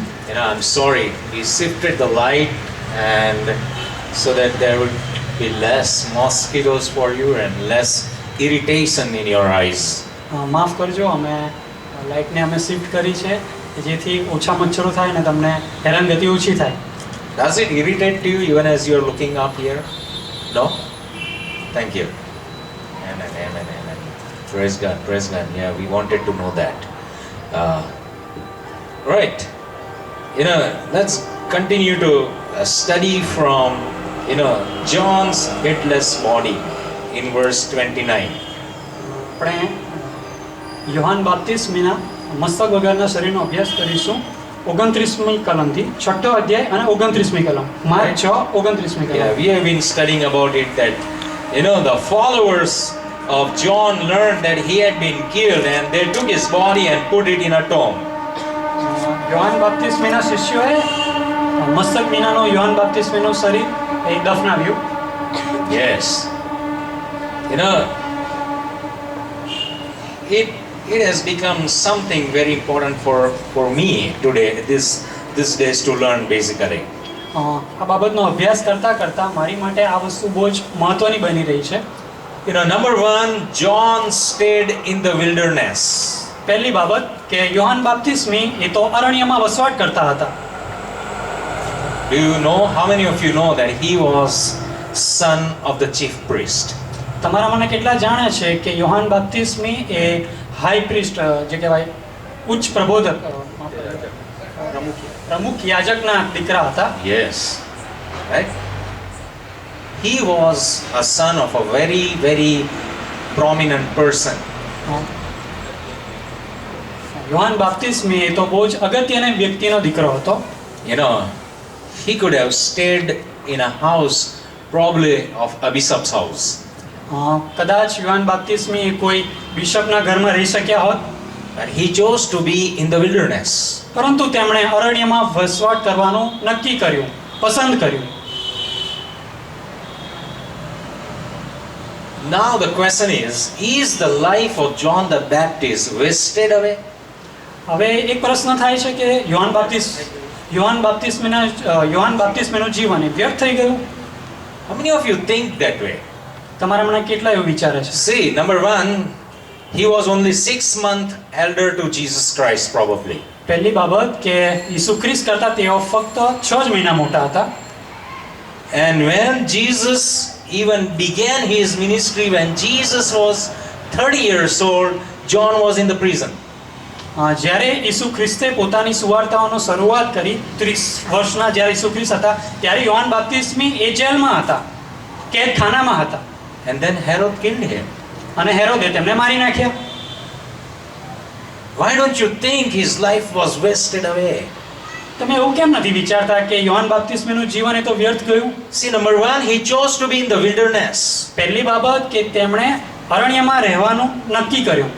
I'm sorry, we shifted the light and so that there would be less mosquitoes for you and less irritation in your eyes. માફ કરજો, અમે લાઇટને અમે શિફ્ટ કરી છે જેથી ઓછા મચ્છરો થાય અને તમને હેરાનગતિ ઓછી થાય. Does it irritate you even as you are looking up here? No? Thank you. Amen, amen, amen. Praise God, praise God. Yeah, we wanted to know that. Right. Let's continue to study from, John's headless body in verse 29. આપણે યોહાન બાપ્તિસ્મીના મસ્તક વગરના શરીરનો અભ્યાસ કરીશું 29મી કલમથી 6 અધ્યાય અને 29મી કલમ. Mark 6:29મી Yeah, કલમ. we have been studying about it that, the followers of John learned that he had been killed and they took his body and put it in a tomb. Yohan બાપ્તિસ્મીના શિષ્યોએ મસ્તક વિનાનો યોહાન બાપ્તિસ્મીનું શરીર એ દફનાવ્યું. Yes. It has become something very important for me today, this days to learn basically. આ બાબતનો અભ્યાસ કરતા કરતા મારી માટે આ વસ્તુ બહુ જ મહત્વની બની રહી છે. Number one, John stayed in the wilderness. પહેલી બાબત કે યોહાન બાપ્તિસ્મી એ તો અરણ્યમાં વસવાટ કરતા હતા. Do you know, how many of you know that he was son of the chief priest? તમારા મને કેટલા જાણે છે કે યોહાન બાપ્તિસ્મી એ હાઈ પ્રિસ્ટ જે કહેવાય ઉચ્ચ પ્રબોધક પ્રમુખ યાજકના દીકરા હતા. Yes. Right? He was a son of a very, very prominent person. Yohan બાપ્તિસ્મી એ તો બહુ જ અગત્યના વ્યક્તિનો દીકરો હતો. He could have stayed in a house probably of a bishop's house. કદાચ યોહાન બાપ્તિસ્મી કોઈ બિશપના ઘરમાં રહી શક્યા હોત, But he chose to be in the wilderness. પરંતુ તેમણે અરણ્યમાં વસવાટ કરવાનું નક્કી કર્યું, પસંદ કર્યું. Now the question is the life of John the Baptist wasted away? હવે એક પ્રશ્ન થાય છે કે યોહાન બાપ્તિસ્મીનું જીવન એ વ્યર્થ થઈ ગયું. How many of you think that way? તમારા મને કેટલા એવું વિચારે છે? See, number one, he was only 6 months elder to Jesus Christ probably. પહેલી બાબત કે ઈસુ ખ્રિસ્ત કરતા તેઓ ફક્ત 6 જ મહિના મોટા હતા. And when Jesus even began his ministry, when Jesus was 30 years old, John was in the prison. જ્યારે ઈસુ ખ્રિસ્તે પોતાની સુવાર્તાઓનો શરૂઆત કરી 30 વર્ષના જ્યારે ઈસુ ખ્રિસ્ત હતા ત્યારે યોહાન બાપ્તિસ્મી એ જેલમાં હતા, કેદખાનામાં હતા. And then Herod killed him. અને હેરોદે તેમને મારી નાખ્યા. Why don't you think his life was wasted away? તમે એવું કેમ નથી વિચારતા કે યોહાન બાપ્તિસ્મીનું જીવન એ તો વ્યર્થ ગયું? See, number one, he chose to be in the wilderness. પહેલી બાબત કે તેમણે અરણ્યમાં રહેવાનું નક્કી કર્યું.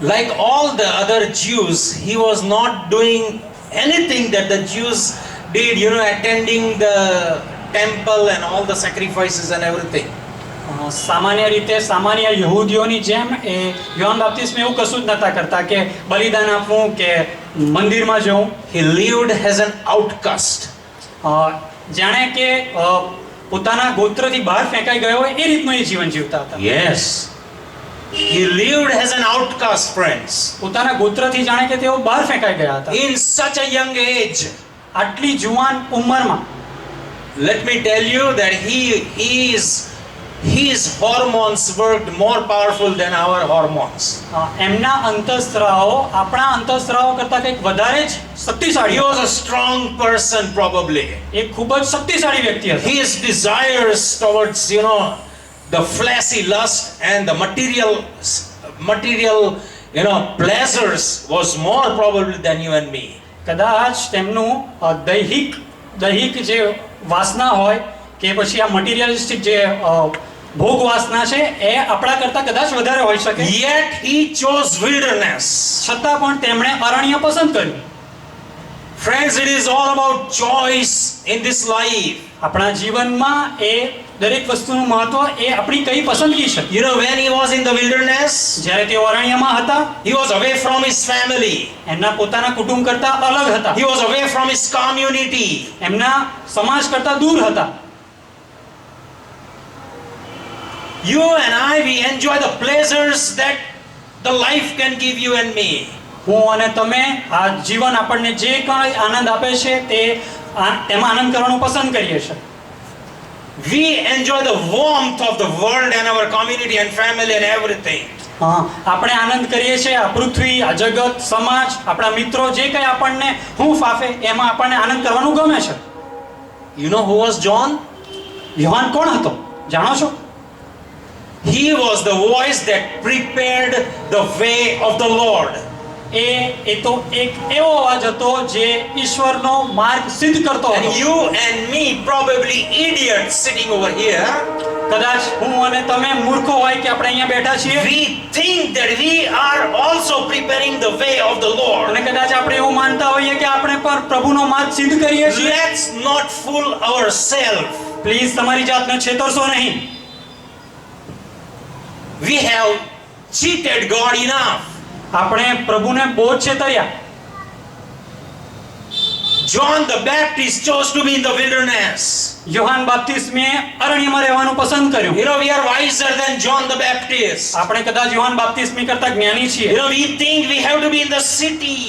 Like all the other Jews, he was not doing anything that the Jews did, attending the temple and all the sacrifices and everything. સામાન્ય રીતે સામાન્ય યહૂદીઓની જેમ એ યોહાન બાપ્તિસ્મી એવું કશું જ નતા કરતા કે બલિદાન આપવું કે મંદિરમાં જવું. He lived as an outcast. જાણે કે પોતાના ગોત્રથી બહાર ફેંકાઈ ગયો હોય એ રીતનું એ જીવન જીવતા હતા. Yes. He lived as an outcast, friends. પોતાના ગોત્રથી જાણે કે તેઓ બહાર ફેંકાઈ ગયા હતા. In such a young age, આટલી જુવાન ઉંમરમાં let me tell you that his hormones worked more powerful than our hormones. એમના અંતઃસ્ત્રાવો આપણા અંતઃસ્ત્રાવો કરતાં કંઈક વધારે જ He શક્તિશાળી was a strong person, probably. એ ખૂબ જ શક્તિશાળી વ્યક્તિ હતા. His desires towards, the fleshy lust and the material, pleasures was more probably than you and me. કદાચ તેમનું દૈહિક જે વાસના હોય કે પછી આ મટીરિયલિસ્ટિક જે ભોગ વાસના છે એ આપણા કરતાં કદાચ વધારે હોઈ શકે. Yet he chose wilderness. છતાં પણ તેમણે અરણ્ય પસંદ કર્યું. Friends, it is all about choice in this life. આપણા જીવનમાં એ દરેક વસ્તુનું મહત્વ એ આપણી કઈ પસંદગી છે. When he was in the wilderness, જ્યારે તેઓ અરણ્યમાં હતા he was away from his family. એમના પોતાના કુટુંબ કરતાં અલગ હતા. He was away from his community. એમના સમાજ કરતાં દૂર હતા. You and I, we enjoy the pleasures that the life can give you and me. હું અને તમે આ જીવન આપણને જે કંઈ આનંદ આપે છે તેમાં આનંદ કરવાનું પસંદ કરીએ છીએ. We enjoy the warmth of the world and our community and family and everything. આપણે આનંદ કરીએ છીએ આ પૃથ્વી, આ જગત, સમાજ, આપણા મિત્રો, જે કંઈ આપણને હૂંફ આપે એમાં આપણને આનંદ કરવાનું ગમે છે. You know who was John? Yohan કોણ હતો જાણો છો? He was the voice that prepared the way of the Lord. એ તો એક એવો અવાજ હતો જે ઈશ્વરનો માર્ગ સિદ્ધ કરતો And હતો. you and me, probably idiots sitting over here, કદાચ હું અને તમે મૂર્ખો હોય કે આપણે અહીંયા બેઠા છીએ we think that we are also preparing the way of the Lord. અને કદાચ આપણે એવું માનતા હોઈએ કે આપણે પણ પ્રભુનો માર્ગ સિદ્ધ કરીએ છીએ. Let's not fool ourselves. Please તમારી જાતને છેતરશો નહીં. We have cheated God enough. આપણે પ્રભુને બહુ જ છેતર્યા. John the Baptist chose to be in the wilderness. Yohan બાપ્તિસ્મીએ અરણ્યમાં રહેવાનું પસંદ કર્યું. We are wiser than John the Baptist. આપણે કદાચ યોહાન બાપ્તિસ્મી કરતાં જ્ઞાની છીએ. We think we have to be in the city.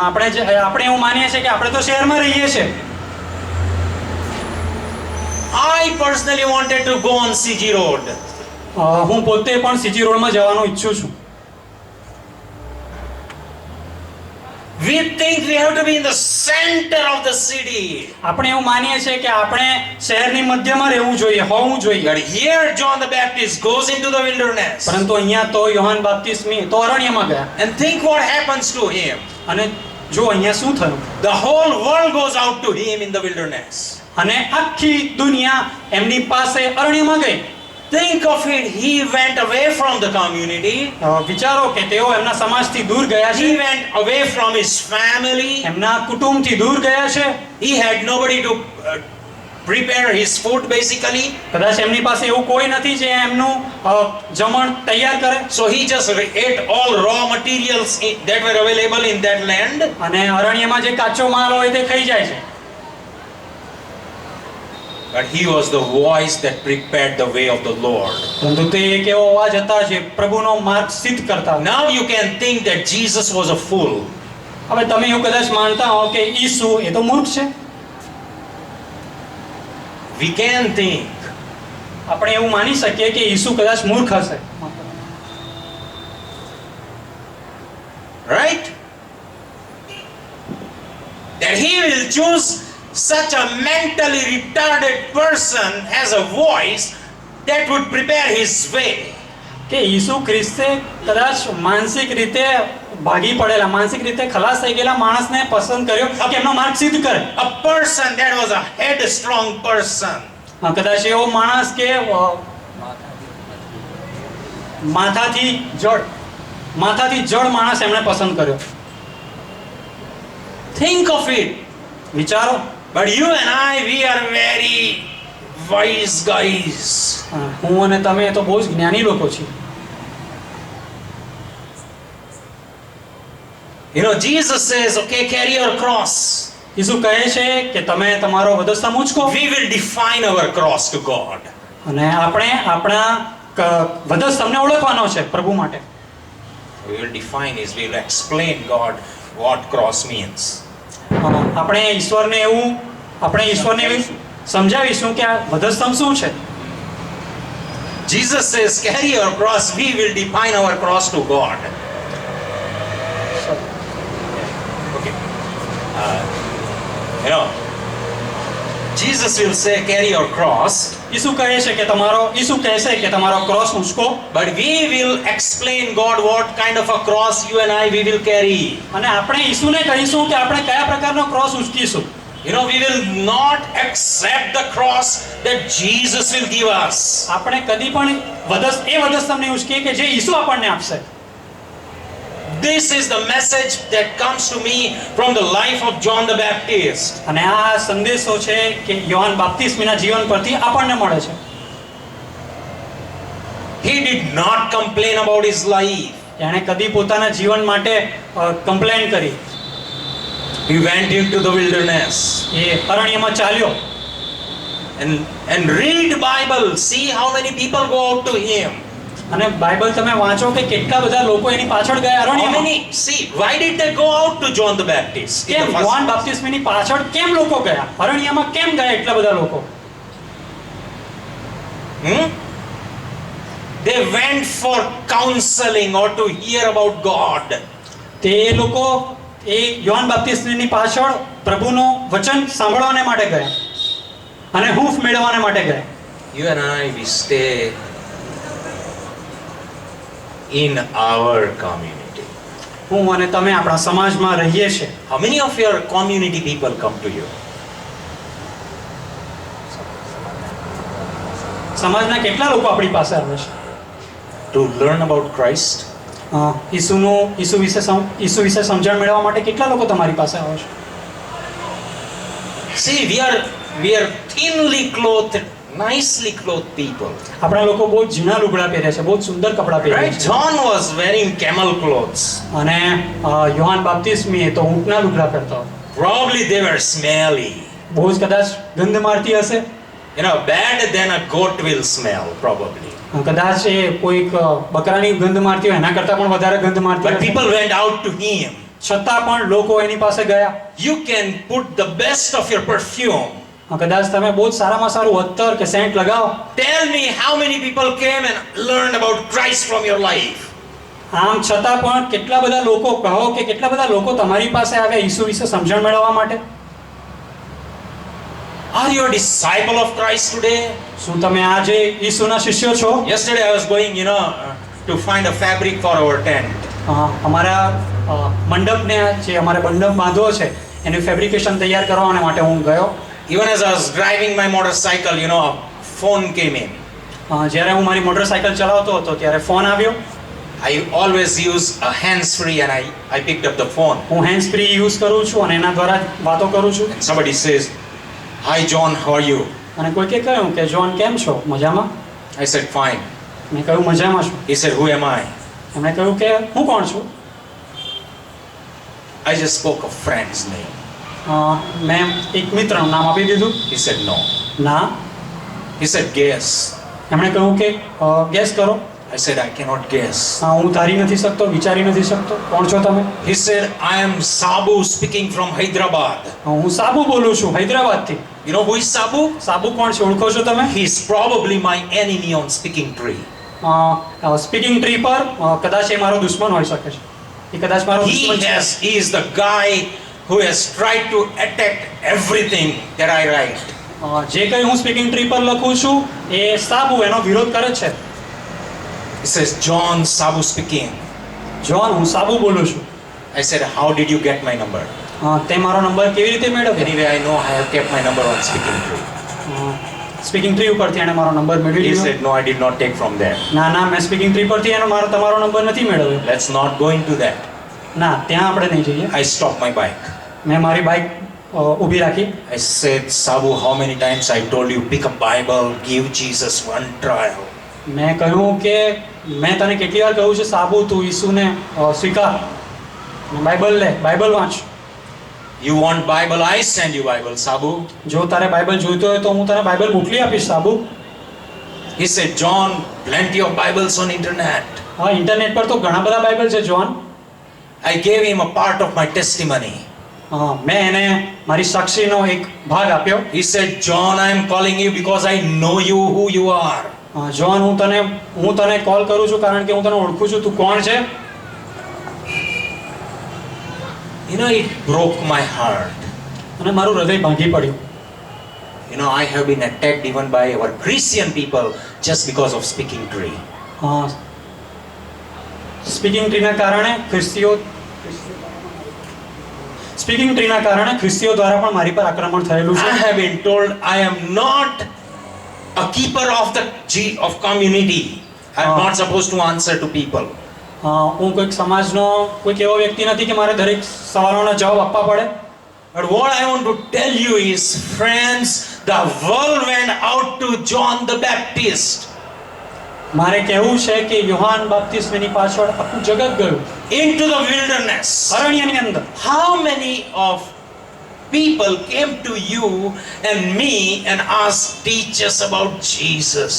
આપણે એવું માનીએ છીએ કે આપણે તો શહેરમાં રહીએ છીએ. I personally wanted to go on CG Road. હું પોતે પણ સીજી રોડમાં જવાનું ઈચ્છું છું. We think we have to be in the center of the city. આપણે એવું માનીએ છીએ કે આપણે શહેરની મધ્યમાં રહેવું જોઈએ, હોવું જોઈએ. But here John the Baptist goes into the wilderness. પરંતુ અહીંયા તો યોહાન બાપ્તિસ્મી તો અરણ્યમાં ગયા. And think what happens to him. અને જો અહીંયા શું થયું? The whole world goes out to him in the wilderness. અને આખી દુનિયા એમની પાસે અરણ્યમાં ગઈ. Think of it, he went away from the community. વિચારો કે તેઓ એમના સમાજથી દૂર ગયા છે. He went away from his family. એમના કુટુંબથી દૂર ગયા છે. He had nobody to prepare his food basically. કદાચ એમની પાસે એવું કોઈ નથી જે એમનું જમણ તૈયાર કરે. So he just ate all raw materials that were available in that land. અને અરણ્યમાં જે કાચો માલ હોય તે ખાઈ જાય છે. But he was the voice that prepared the way of the Lord. પરંતુ તે એક એવો અવાજ હતા જે પ્રભુનો માર્ગ સિદ્ધ કરતા. Now you can think that Jesus was a fool. હવે તમે એવું કદાચ માનતા હો કે ઈસુ એ તો મૂર્ખ છે. We can think. આપણે એવું માની શકીએ કે ઈસુ કદાચ મૂર્ખ હશે. Right? That he will choose such a mentally retarded person as a voice that would prepare his way. કે ઈસુ ખ્રિસ્તે કદાચ માનસિક રીતે ભાગી પડેલા, માનસિક રીતે ખલાસ થઈ ગયેલા માણસને પસંદ કર્યો કે એમનો માર્ગ સિદ્ધ કરે. A person that was a headstrong person. કદાચ એવો માણસ કે માથાથી જડ માણસ એમણે પસંદ કર્યો. Think of it. વિચારો. But you and I, we are very wise guys. હું અને તમે તો બહુ જ જ્ઞાની લોકો છીએ. Jesus says, okay, carry your cross. ઈસુ કહે છે કે તમે તમારો વધસ્તા મૂંચકો. We will define our cross to God. અને આપણે આપણા વધસ તમને ઓળખવાનો છે પ્રભુ માટે. We will define is we will explain God what cross means. આપણે ઈશ્વરને એવું સમજાવીશું કે આ વધસ્તંભ શું છે. Jesus says, carry your cross. We will define our cross to God. Okay. Jesus will say, carry your cross. ઈસુ કહેશે કે તમારો cross ઉંચકો. But we will explain God what kind of a cross you and I we will carry. અને આપણે ઈસુને કહીશું કે આપણે કયા પ્રકારનો cross ઉંચકીશું. We will not accept the cross that Jesus will give us. આપણે કદી પણ વધસ્તંભને ઉંચકીએ કે જે ઈસુ આપણને આપશે. This is the message that comes to me from the life of John the Baptist. અને આ સંદેશો છે કે યોહાન બાપ્તિસ્મીના જીવન પરથી આપણને મળે છે. He did not complain about his life. એણે કદી પોતાના જીવન માટે કમ્પ્લેન કરી. He went into the wilderness. એ અરણ્યમાં ચાલ્યો. And read Bible. See how many people go out to him. અને બાઇબલ તમે વાંચો કે કેટલા બધા લોકો એની પાછળ ગયા How અરણ્યમાં. many? See, why did they go out to John the Baptist? in કેમ the first યોહાન બાપ્તિસ્મીની પાછળ કેમ લોકો ગયા અરણ્યમાં? કેમ ગયા એટલા બધા લોકો? They went for counseling or to hear about God. તે લોકો એ યોહાન બાપ્તિસ્મીની પાછળ પ્રભુનું વચન સાંભળવાને માટે ગયા અને હૂંફ મેળવવાને માટે ગયા. You and I, we stay in our community. હું અને તમે આપણા સમાજમાં રહીએ છીએ. How many of your community people come to you? સમાજના કેટલા લોકો આપણી પાસે આવે છે To learn about Christ? ઈસુ વિશે સમજણ મેળવવા માટે કેટલા લોકો તમારી પાસે આવે છે? See, we are thinly clothed, nicely clothed people. આપણા લોકો બહુ ઝીણા લુગડા પહેરે છે, બહુ સુંદર કપડાં પહેરે Right? છે. John was wearing camel clothes. અને યોહાન બાપ્તિસ્મી તો ઊંટના લુગડા પહેરતા હતા. Probably they were smelly. બહુ જ કદાચ ગંધ મારતી હશે. Better than a goat will smell, probably. કદાચ એ કોઈક બકરાની ગંધ મારતી હોય એના કરતાં પણ વધારે ગંધ મારતી But હશે. people went out to him. છતાં પણ લોકો એની પાસે ગયા. You can put the best of your perfume. કદાચ તમે બહુ જ સારામાં સારું અત્તર કે સેન્ટ લગાવો. Tell me how many people came and learned about Christ from your life. આમ છતાં પણ કેટલા બધા લોકો કહો કે કેટલા બધા લોકો તમારી પાસે આવ્યા ઈસુ વિશે સમજણ મેળવવા માટે? Are you a disciple of Christ today? શું તમે આજે ઈસુના શિષ્યો છો? Yesterday I was going, to find a fabric for our tent. અમારા મંડપને જે અમારે મંડપ બાંધવો છે એનું ફેબ્રિકેશન તૈયાર કરવાને માટે હું ગયો. Even as I was driving my motorcycle, a phone came in. જ્યારે હું મારી મોટરસાઇકલ ચલાવતો હતો ત્યારે ફોન આવ્યો. I always use a hands-free and I picked up the phone. હું હેન્ડ્સ ફ્રી યુઝ કરું છું અને એના દ્વારા વાતો કરું છું. And somebody says, "Hi John, how are you?" અને કોઈકે કહ્યું કે જોન કેમ છો? મજામાં? I said, "Fine." મેં કહ્યું મજામાં છું. He said, "Who am I?" એમણે કહ્યું કે હું કોણ છું? I just spoke a friend's name. મેં એક મિત્રનું નામ આપી દીધું. He said, "No." ના. He said, "Guess." એમણે કહ્યું કે ગેસ કરો. I said, "I cannot guess." હું ધારી નથી શકતો, વિચારી નથી શકતો. કોણ છો તમે? He said, "I am Sabu speaking from Hyderabad." હું સાબુ બોલું છું હૈદરાબાદથી. You know who is Sabu? સાબુ કોણ છે ઓળખો છો તમે? He is probably my enemy on speaking tree. Speaking tree પર કદાચ એ મારો દુશ્મન હોઈ શકે છે. એ કદાચ મારો દુશ્મન છે. He is the guy who has tried to attack everything that I write. જે કંઈ હું સ્પીકિંગ ટ્રી પર લખું છું એ સાબુ એનો વિરોધ કરે છે. He says, "John, Sabu speaking." John, હું સાબુ બોલું છું. I said, "How did you get my number?" તે મારો નંબર કેવી રીતે મેળવ્યો? Anyway, I know I have kept my number on speaking tree. Speaking tree ઉપરથી એણે મારો નંબર મેળવી He લીધો. said, "No, I did not take from there." ના મેં સ્પીકિંગ ટ્રી પરથી તમારો નંબર નથી મેળવ્યો. Let's not go into that. ના, ત્યાં આપણે નહીં જઈએ. I stopped my bike. મેં મારી બાઇક ઊભી રાખી. I said, "Sabu, how many times I told you, pick a Bible, give Jesus one trial." મેં કહ્યું કે મેં તને કેટલી વાર કહ્યું છે સાબુ તું ઈસુને સ્વીકાર, બાઇબલ લે, બાઇબલ વાંચ. You want Bible? I send you Bible, Sabu. જો તારે બાઇબલ જોઈતો હોય તો હું તને બાઇબલ મોકલી આપીશ સાબુ. He said, John, plenty of Bibles on internet. હા, ઇન્ટરનેટ પર તો ઘણા બધા બાઇબલ છે John. I gave him a part of my testimony. મેં એને મારી સાક્ષીનો એક ભાગ આપ્યો. He said, John, I am calling you because I know you who you are. John, હું તને કોલ કરું છું કારણ કે હું તને ઓળખું છું, તું કોણ છે. You know, it broke my heart. અને મારું હૃદય ભાંગી પડ્યું. You know, I have been attacked even by our Christian people just because of speaking tree. Speaking ટ્રીના કારણે ખ્રિસ્તીઓ દ્વારા પણ મારી પર આક્રમણ થયેલું I છે. have been told I am not a keeper of the of community. I am not supposed to answer to people. હું કોઈક સમાજનો કોઈક એવો વ્યક્તિ નથી કે મારે દરેક સવાલોના જવાબ આપવા પડે. But what I want to tell you is, friends, the world went out to John the Baptist. મારે કહેવું છે કે યોહાન બાપ્તિસ્મની પાછળ આખું જગત ગયું Into the wilderness. અરણ્યની અંદર. How many of people came to you and me and asked, teach us about Jesus?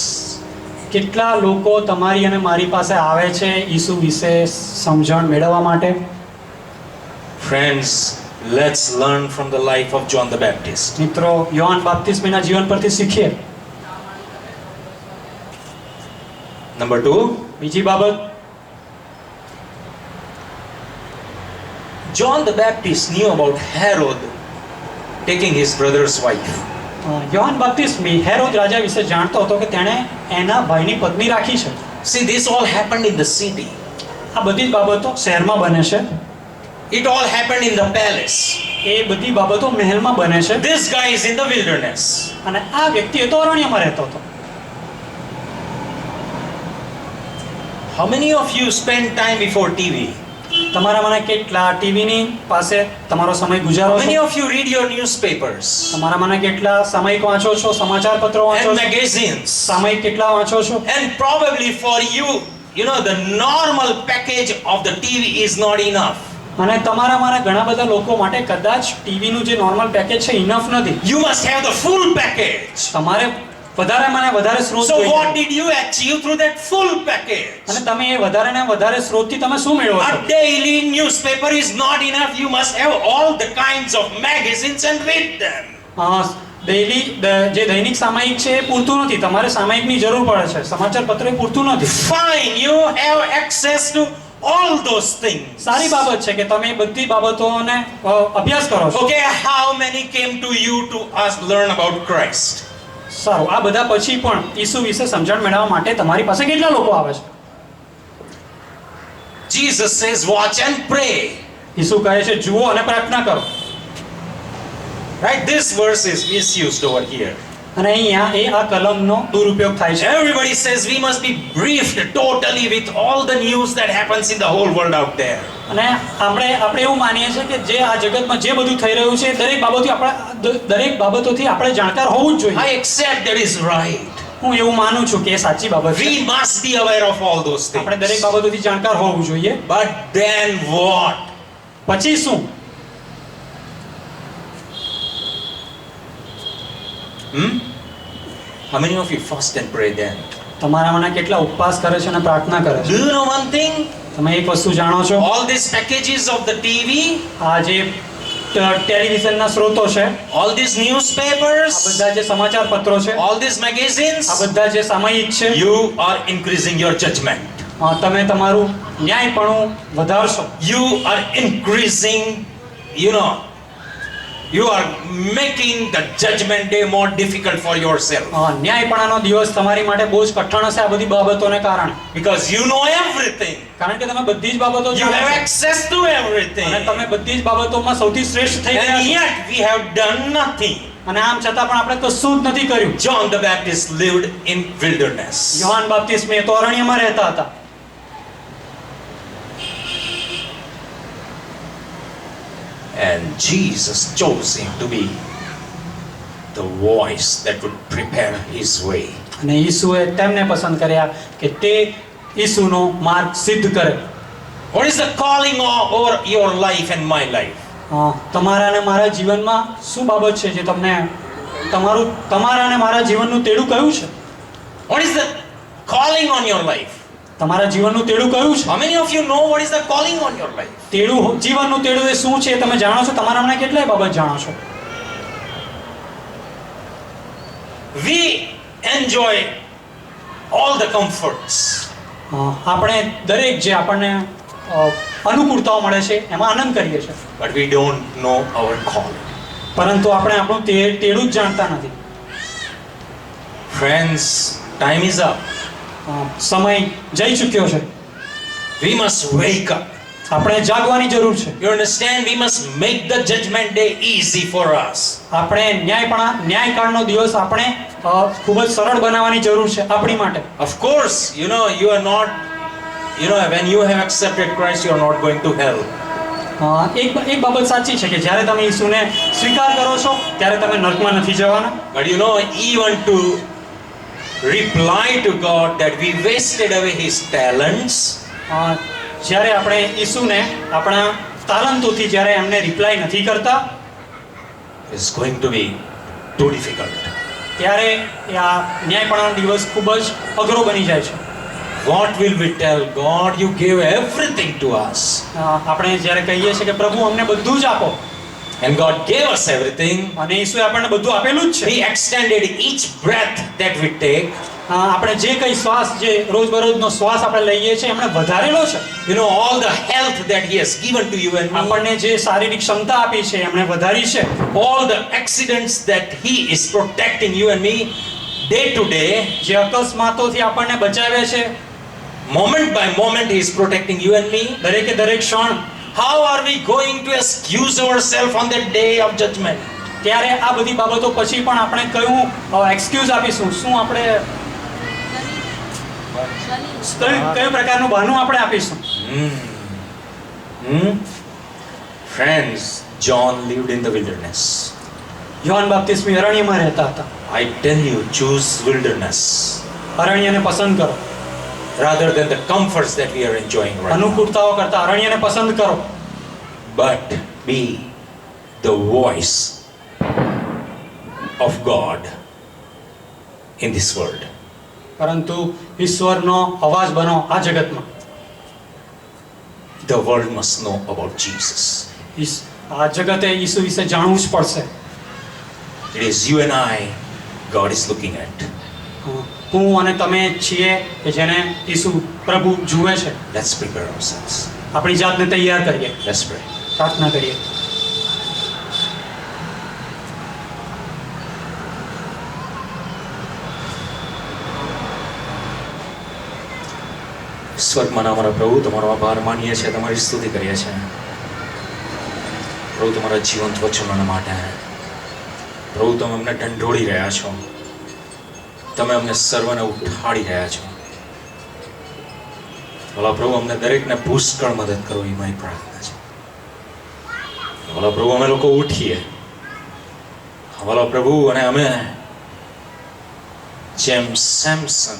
કેટલા લોકો તમારી અને મારી પાસે આવે છે ઈસુ વિશે સમજણ મેળવવા માટે? Friends, let's learn from the life of John the Baptist. મિત્રો, યોહાન બાપ્તિસ્મીના જીવન પરથી શીખીએ. Number 2, બીજી બાબત, John the Baptist knew about Herod taking his brother's wife. Yohan બાપ્તિસ્મી હેરોદ રાજા વિશે જાણતો હતો કે તેણે એના ભાઈની પત્ની રાખી છે. See, this all happened in the city. આ બધી જ બાબતો શહેરમાં બને છે. It all happened in the palace. એ બધી બાબતો મહેલમાં બને છે. This guy is in the wilderness. અને આ વ્યક્તિ તો અરણ્યમાં રહેતો હતો. How many of you spend time before TV? તમારામાંના કેટલા ટીવીની પાસે તમારો સમય ગુજારો How many છો? of you read your newspapers તમારામાંના કેટલા સામયિક વાંચો છો, સમાચાર પત્રો વાંચો and છો, magazines? સામયિક કેટલા વાંચો છો? And probably for you, you know, the normal package of the TV is not enough. અને તમારામાંના ઘણા બધા લોકો માટે કદાચ ટીવીનું જે નોર્મલ પેકેજ છે ઇનફ નથી. You must have the full package. તમારે વધારેમાં વધારે સ્ત્રોત So જોઈએ. what did you achieve through that full package? અને તમે એ વધારે ને વધારે સ્ત્રોતથી તમે શું મેળવો છો? A daily newspaper is not enough. You must have all the kinds of magazines and read them. Daily જે દૈનિક સામયિક છે એ પૂરતું નથી. તમારે સામયિકની જરૂર પડે છે, સમાચાર પત્ર એ પૂરતું નથી. Fine, you have access to all those things. સારી બાબત છે કે તમે એ બધી બાબતોને અભ્યાસ કરો છો. Okay, how many came to you to learn about Christ? સારું, આ બધા પછી પણ ઈસુ વિશે સમજણ મેળવવા માટે તમારી પાસે કેટલા લોકો આવે છે? Jesus says, watch and pray. ઈસુ કહે છે જુઓ અને પ્રાર્થના કરો. Right? This verse is misused over here. અને અહીંયા આ કલમનો દુરુપયોગ થાય છે. Everybody says we must be briefed totally with all the news that happens in the whole world out there. અને આપણે એવું માનીએ છીએ કે જે આ જગતમાં જે બધું થઈ રહ્યું છે દરેક બાબતોથી આપણે જાણકાર હોવું જ જોઈએ. I accept that is right. હું એવું માનું છું કે એ સાચી બાબત છે. We must be aware of all those things. આપણે દરેક બાબતોથી જાણકાર હોવું જોઈએ. But then what? પછી શું? How many of you fast and pray then? તમારામાંના કેટલા ઉપવાસ કરે છે અને પ્રાર્થના કરે Do છે? you know one thing? તમે એક વસ્તુ જાણો છો? All these packages of the TV, આ જે ટેલિવિઝનના સ્રોતો છે, all these આ newspapers, બધા જે સમાચાર પત્રો છે, all these magazines, આ બધા જે સામયિક છે, you are increasing your judgment. તમે તમારું ન્યાયપણું વધારશો. You are increasing, you are making the judgment day more difficult for yourself. ન્યાયપણાનો દિવસ તમારી માટે બહુ જ કઠણ હશે આ બધી બાબતોને કારણે. Because you know everything. કારણ કે તમે બધી જ બાબતો You જાણો have છો. access to everything. અને તમે બધી જ બાબતોમાં સૌથી શ્રેષ્ઠ થઈ ગયા And છો. yet we have done nothing. અને આમ છતાં પણ આપણે કશું જ નથી કર્યું. John the Baptist lived in wilderness. Yohan બાપ્તિસ્મી તો અરણ્યમાં રહેતા હતા. And Jesus chose him to be the voice that would prepare his way. અને ઈસુએ તેમને પસંદ કર્યા કે તે ઈસુનો માર્ગ સિદ્ધ કરે. What is the calling over your life and my life? તમારા અને મારા જીવનમાં શું બાબત છે જે તમને તમારા અને મારા જીવનનું તેડું કયું છે? What is the calling on your life? તમારા જીવનનું તેડું કયું છે? How many of you know what is the calling on your life? તેડું, જીવનનું તેડું એ શું છે એ તમે જાણો છો? તમારામાંના કેટલાય બાબત જાણો છો? We enjoy all the comforts. આપણે દરેક જે આપણને અનુકૂળતાઓ મળે છે એમાં આનંદ કરીએ છીએ, But we don't know our calling. પરંતુ આપણે આપણું તેડું જ જાણતા નથી. Friends, time is up. સમય જઈ ચૂક્યો છે. We must wake up. આપણે જાગવાની જરૂર છે. You understand? We must make the judgment day easy for us. આપણે ન્યાયકાળનો દિવસ આપણે ખૂબ જ સરળ બનાવવાની જરૂર છે આપણી માટે. Of course, you are not, when you have accepted Christ, you are not going to hell. એક બાબત સાચી છે કે જ્યારે તમે ઈસુને સ્વીકાર કરો છો ત્યારે તમે નરકમાં નથી જવાના. But even to reply to God that we wasted away His talents, જ્યારે આપણે ઈસુને આપણા તાલંતોથી જ્યારે એમને રિપ્લાય નથી કરતા, is going to be too difficult. ત્યારે આ ન્યાયપણાનો દિવસ ખૂબ જ અઘરો બની જાય છે. What will we tell God? You gave everything to us. આપણે જ્યારે કહીએ છીએ કે પ્રભુ અમને બધું જ આપો, And God gave us everything. અને ઈસુએ આપણને બધું આપેલું જ છે. He extended each breath that we take. આપણે જે કંઈ શ્વાસ, જે રોજબરોજનો શ્વાસ આપણે લઈએ છીએ એમણે વધારેલો છે. All the health that He has given to you and me. આપણને જે શારીરિક ક્ષમતા આપી છે એમણે વધારી છે. All the accidents that He is protecting you and me day to day. જે અકસ્માતોથી આપણને બચાવે છે, Moment by moment He is protecting you and me. દરેકે દરેક ક્ષણ. How are we going to excuse ourselves on that day of judgment? ત્યારે આ બધી બાબતો પછી પણ આપણે કયું એક્સક્યુઝ આપીશું? શું આપણે કયું પ્રકારનું બહાનું આપણે આપીશું? Friends, John lived in the wilderness. Yohan બાપ્તિસ્મી અરણ્યમાં રહેતા હતા. I tell you, choose wilderness અરણ્યને પસંદ કરો rather than the comforts that we are enjoying right now. અનુકૂળતાઓ કરતા અરણ્યને પસંદ કરો. But be the voice of God in this world. પરંતુ ઈશ્વરનો અવાજ બનો આ જગતમાં. The world must know about Jesus. આ જગતે ઈસુ વિશે જાણવું જ પડશે. It is you and I God is looking at. હું અને તમે છીએ કે જેને ઈસુ પ્રભુ જુએ છે. Let's prepare ourselves. આપણી જાતને તૈયાર કરીએ. Let's pray. પ્રાર્થના કરીએ. સ્વર્ગમાંના અમારા પ્રભુ, તમારો આભાર માનીએ છીએ, તમારી સ્તુતિ કરીએ છીએ પ્રભુ, તમારા જીવંત વચનોના માટે. પ્રભુ, તમે અમને ઢંઢોળી રહ્યા છો, તમે અમને સર્વને ઉઠાડી રહ્યા છો. ભલા પ્રભુ, અમને દરેકને પુષ્કળ મદદ કરો, એ મારી પ્રાર્થના છે. ભલા પ્રભુ, અમે લોકો ઉઠીએ, ભલા પ્રભુ, અને અમે જેમ સેમસન,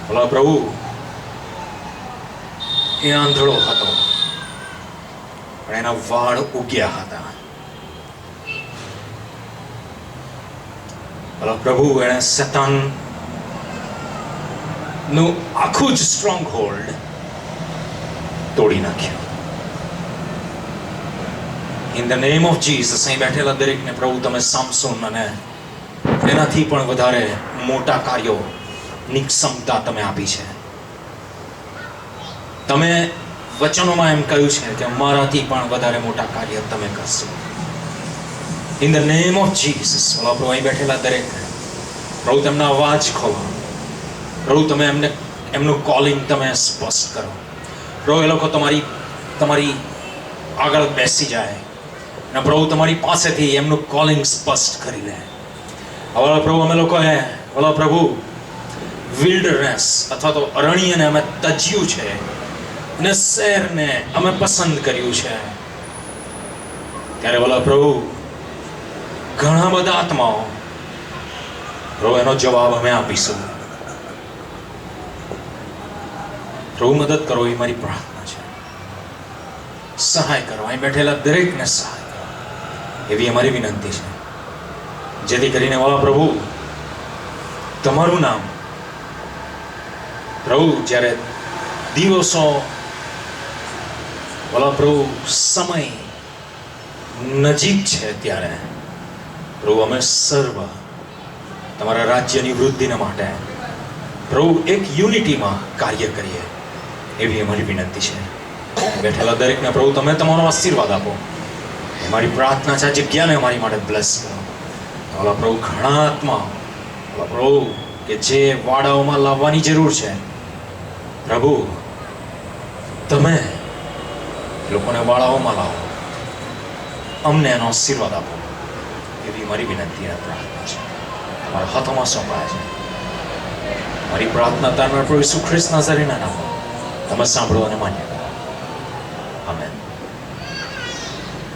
ભલા પ્રભુ, એ આંધળો હતો પણ એના વાળ ઉગ્યા હતા. ભલા પ્રભુ, એણે શેતાનનું આખું જ સ્ટ્રોંગ હોલ્ડ તોડી નાખ્યું. In the name of Jesus, અહીં બેઠેલા દરેકને પ્રભુ તમે સામસોન અને એનાથી પણ વધારે મોટા કાર્યોની ક્ષમતા તમે આપી છે. તમે વચનોમાં એમ કહ્યું છે કે અમારાથી પણ વધારે મોટા કાર્ય તમે કરશો. In the name of Jesus, પ્રભુ, અહીં બેઠેલા દરેક પ્રભુ તેમના અવાજ ખોલો. પ્રભુ, તમે એમનું કોલિંગ તમે સ્પષ્ટ કરો. પ્રભુ, એ લોકો તમારી આગળ બેસી જાય અને પ્રભુ તમારી પાસેથી એમનું કોલિંગ સ્પષ્ટ કરી લે. હવે પ્રભુ, અમે લોકોએ ભલા પ્રભુ વિલ્ડરનેસ અથવા તો અરણ્યને અમે તજ્યું છે અને શહેરને અમે પસંદ કર્યું છે. ત્યારે ભલા પ્રભુ, ઘણા બધા આત્માઓ પ્રભુ એનો જવાબ અમે આપીશું. પ્રભુ, મદદ કરો, એ મારી પ્રાર્થના છે. સહાય કરો, અહીં બેઠેલા દરેકને સહાય કરો, એવી અમારી વિનંતી છે. જેથી કરીને વાલા પ્રભુ તમારું નામ પ્રભુ જ્યારે દિવસો ભલા પ્રભુ સમય નજીક છે ત્યારે પ્રભુ અમે સર્વ તમારા રાજ્યની વૃદ્ધિના માટે પ્રભુ એક યુનિટીમાં કાર્ય કરીએ એવી અમારી વિનંતી છે. બેઠેલા દરેકને પ્રભુ તમે તમારો આશીર્વાદ આપો. અમારી પ્રાર્થના છે આ જગ્યાને અમારી માટે બ્લેસ કરો. ઓલા પ્રભુ ઘણા આત્મા ઓલા પ્રભુ કે જે વાડાઓમાં લાવવાની જરૂર છે પ્રભુ તમે એ લોકોને વાડાઓમાં લાવો, અમને એનો આશીર્વાદ આપો એવી મારી વિનંતી અને પ્રાર્થના છે. તમારા હાથોમાં સોંપાય છે મારી પ્રાર્થના તારા પ્રભુ ઈસુ ખ્રિસ્ત નાઝરેના નામમાં તમે સાંભળો અને માન્ય કરો. Amen.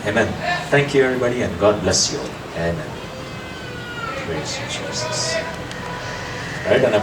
Amen. Thank you everybody and God bless you all. Amen. Praise you, Jesus. Right, and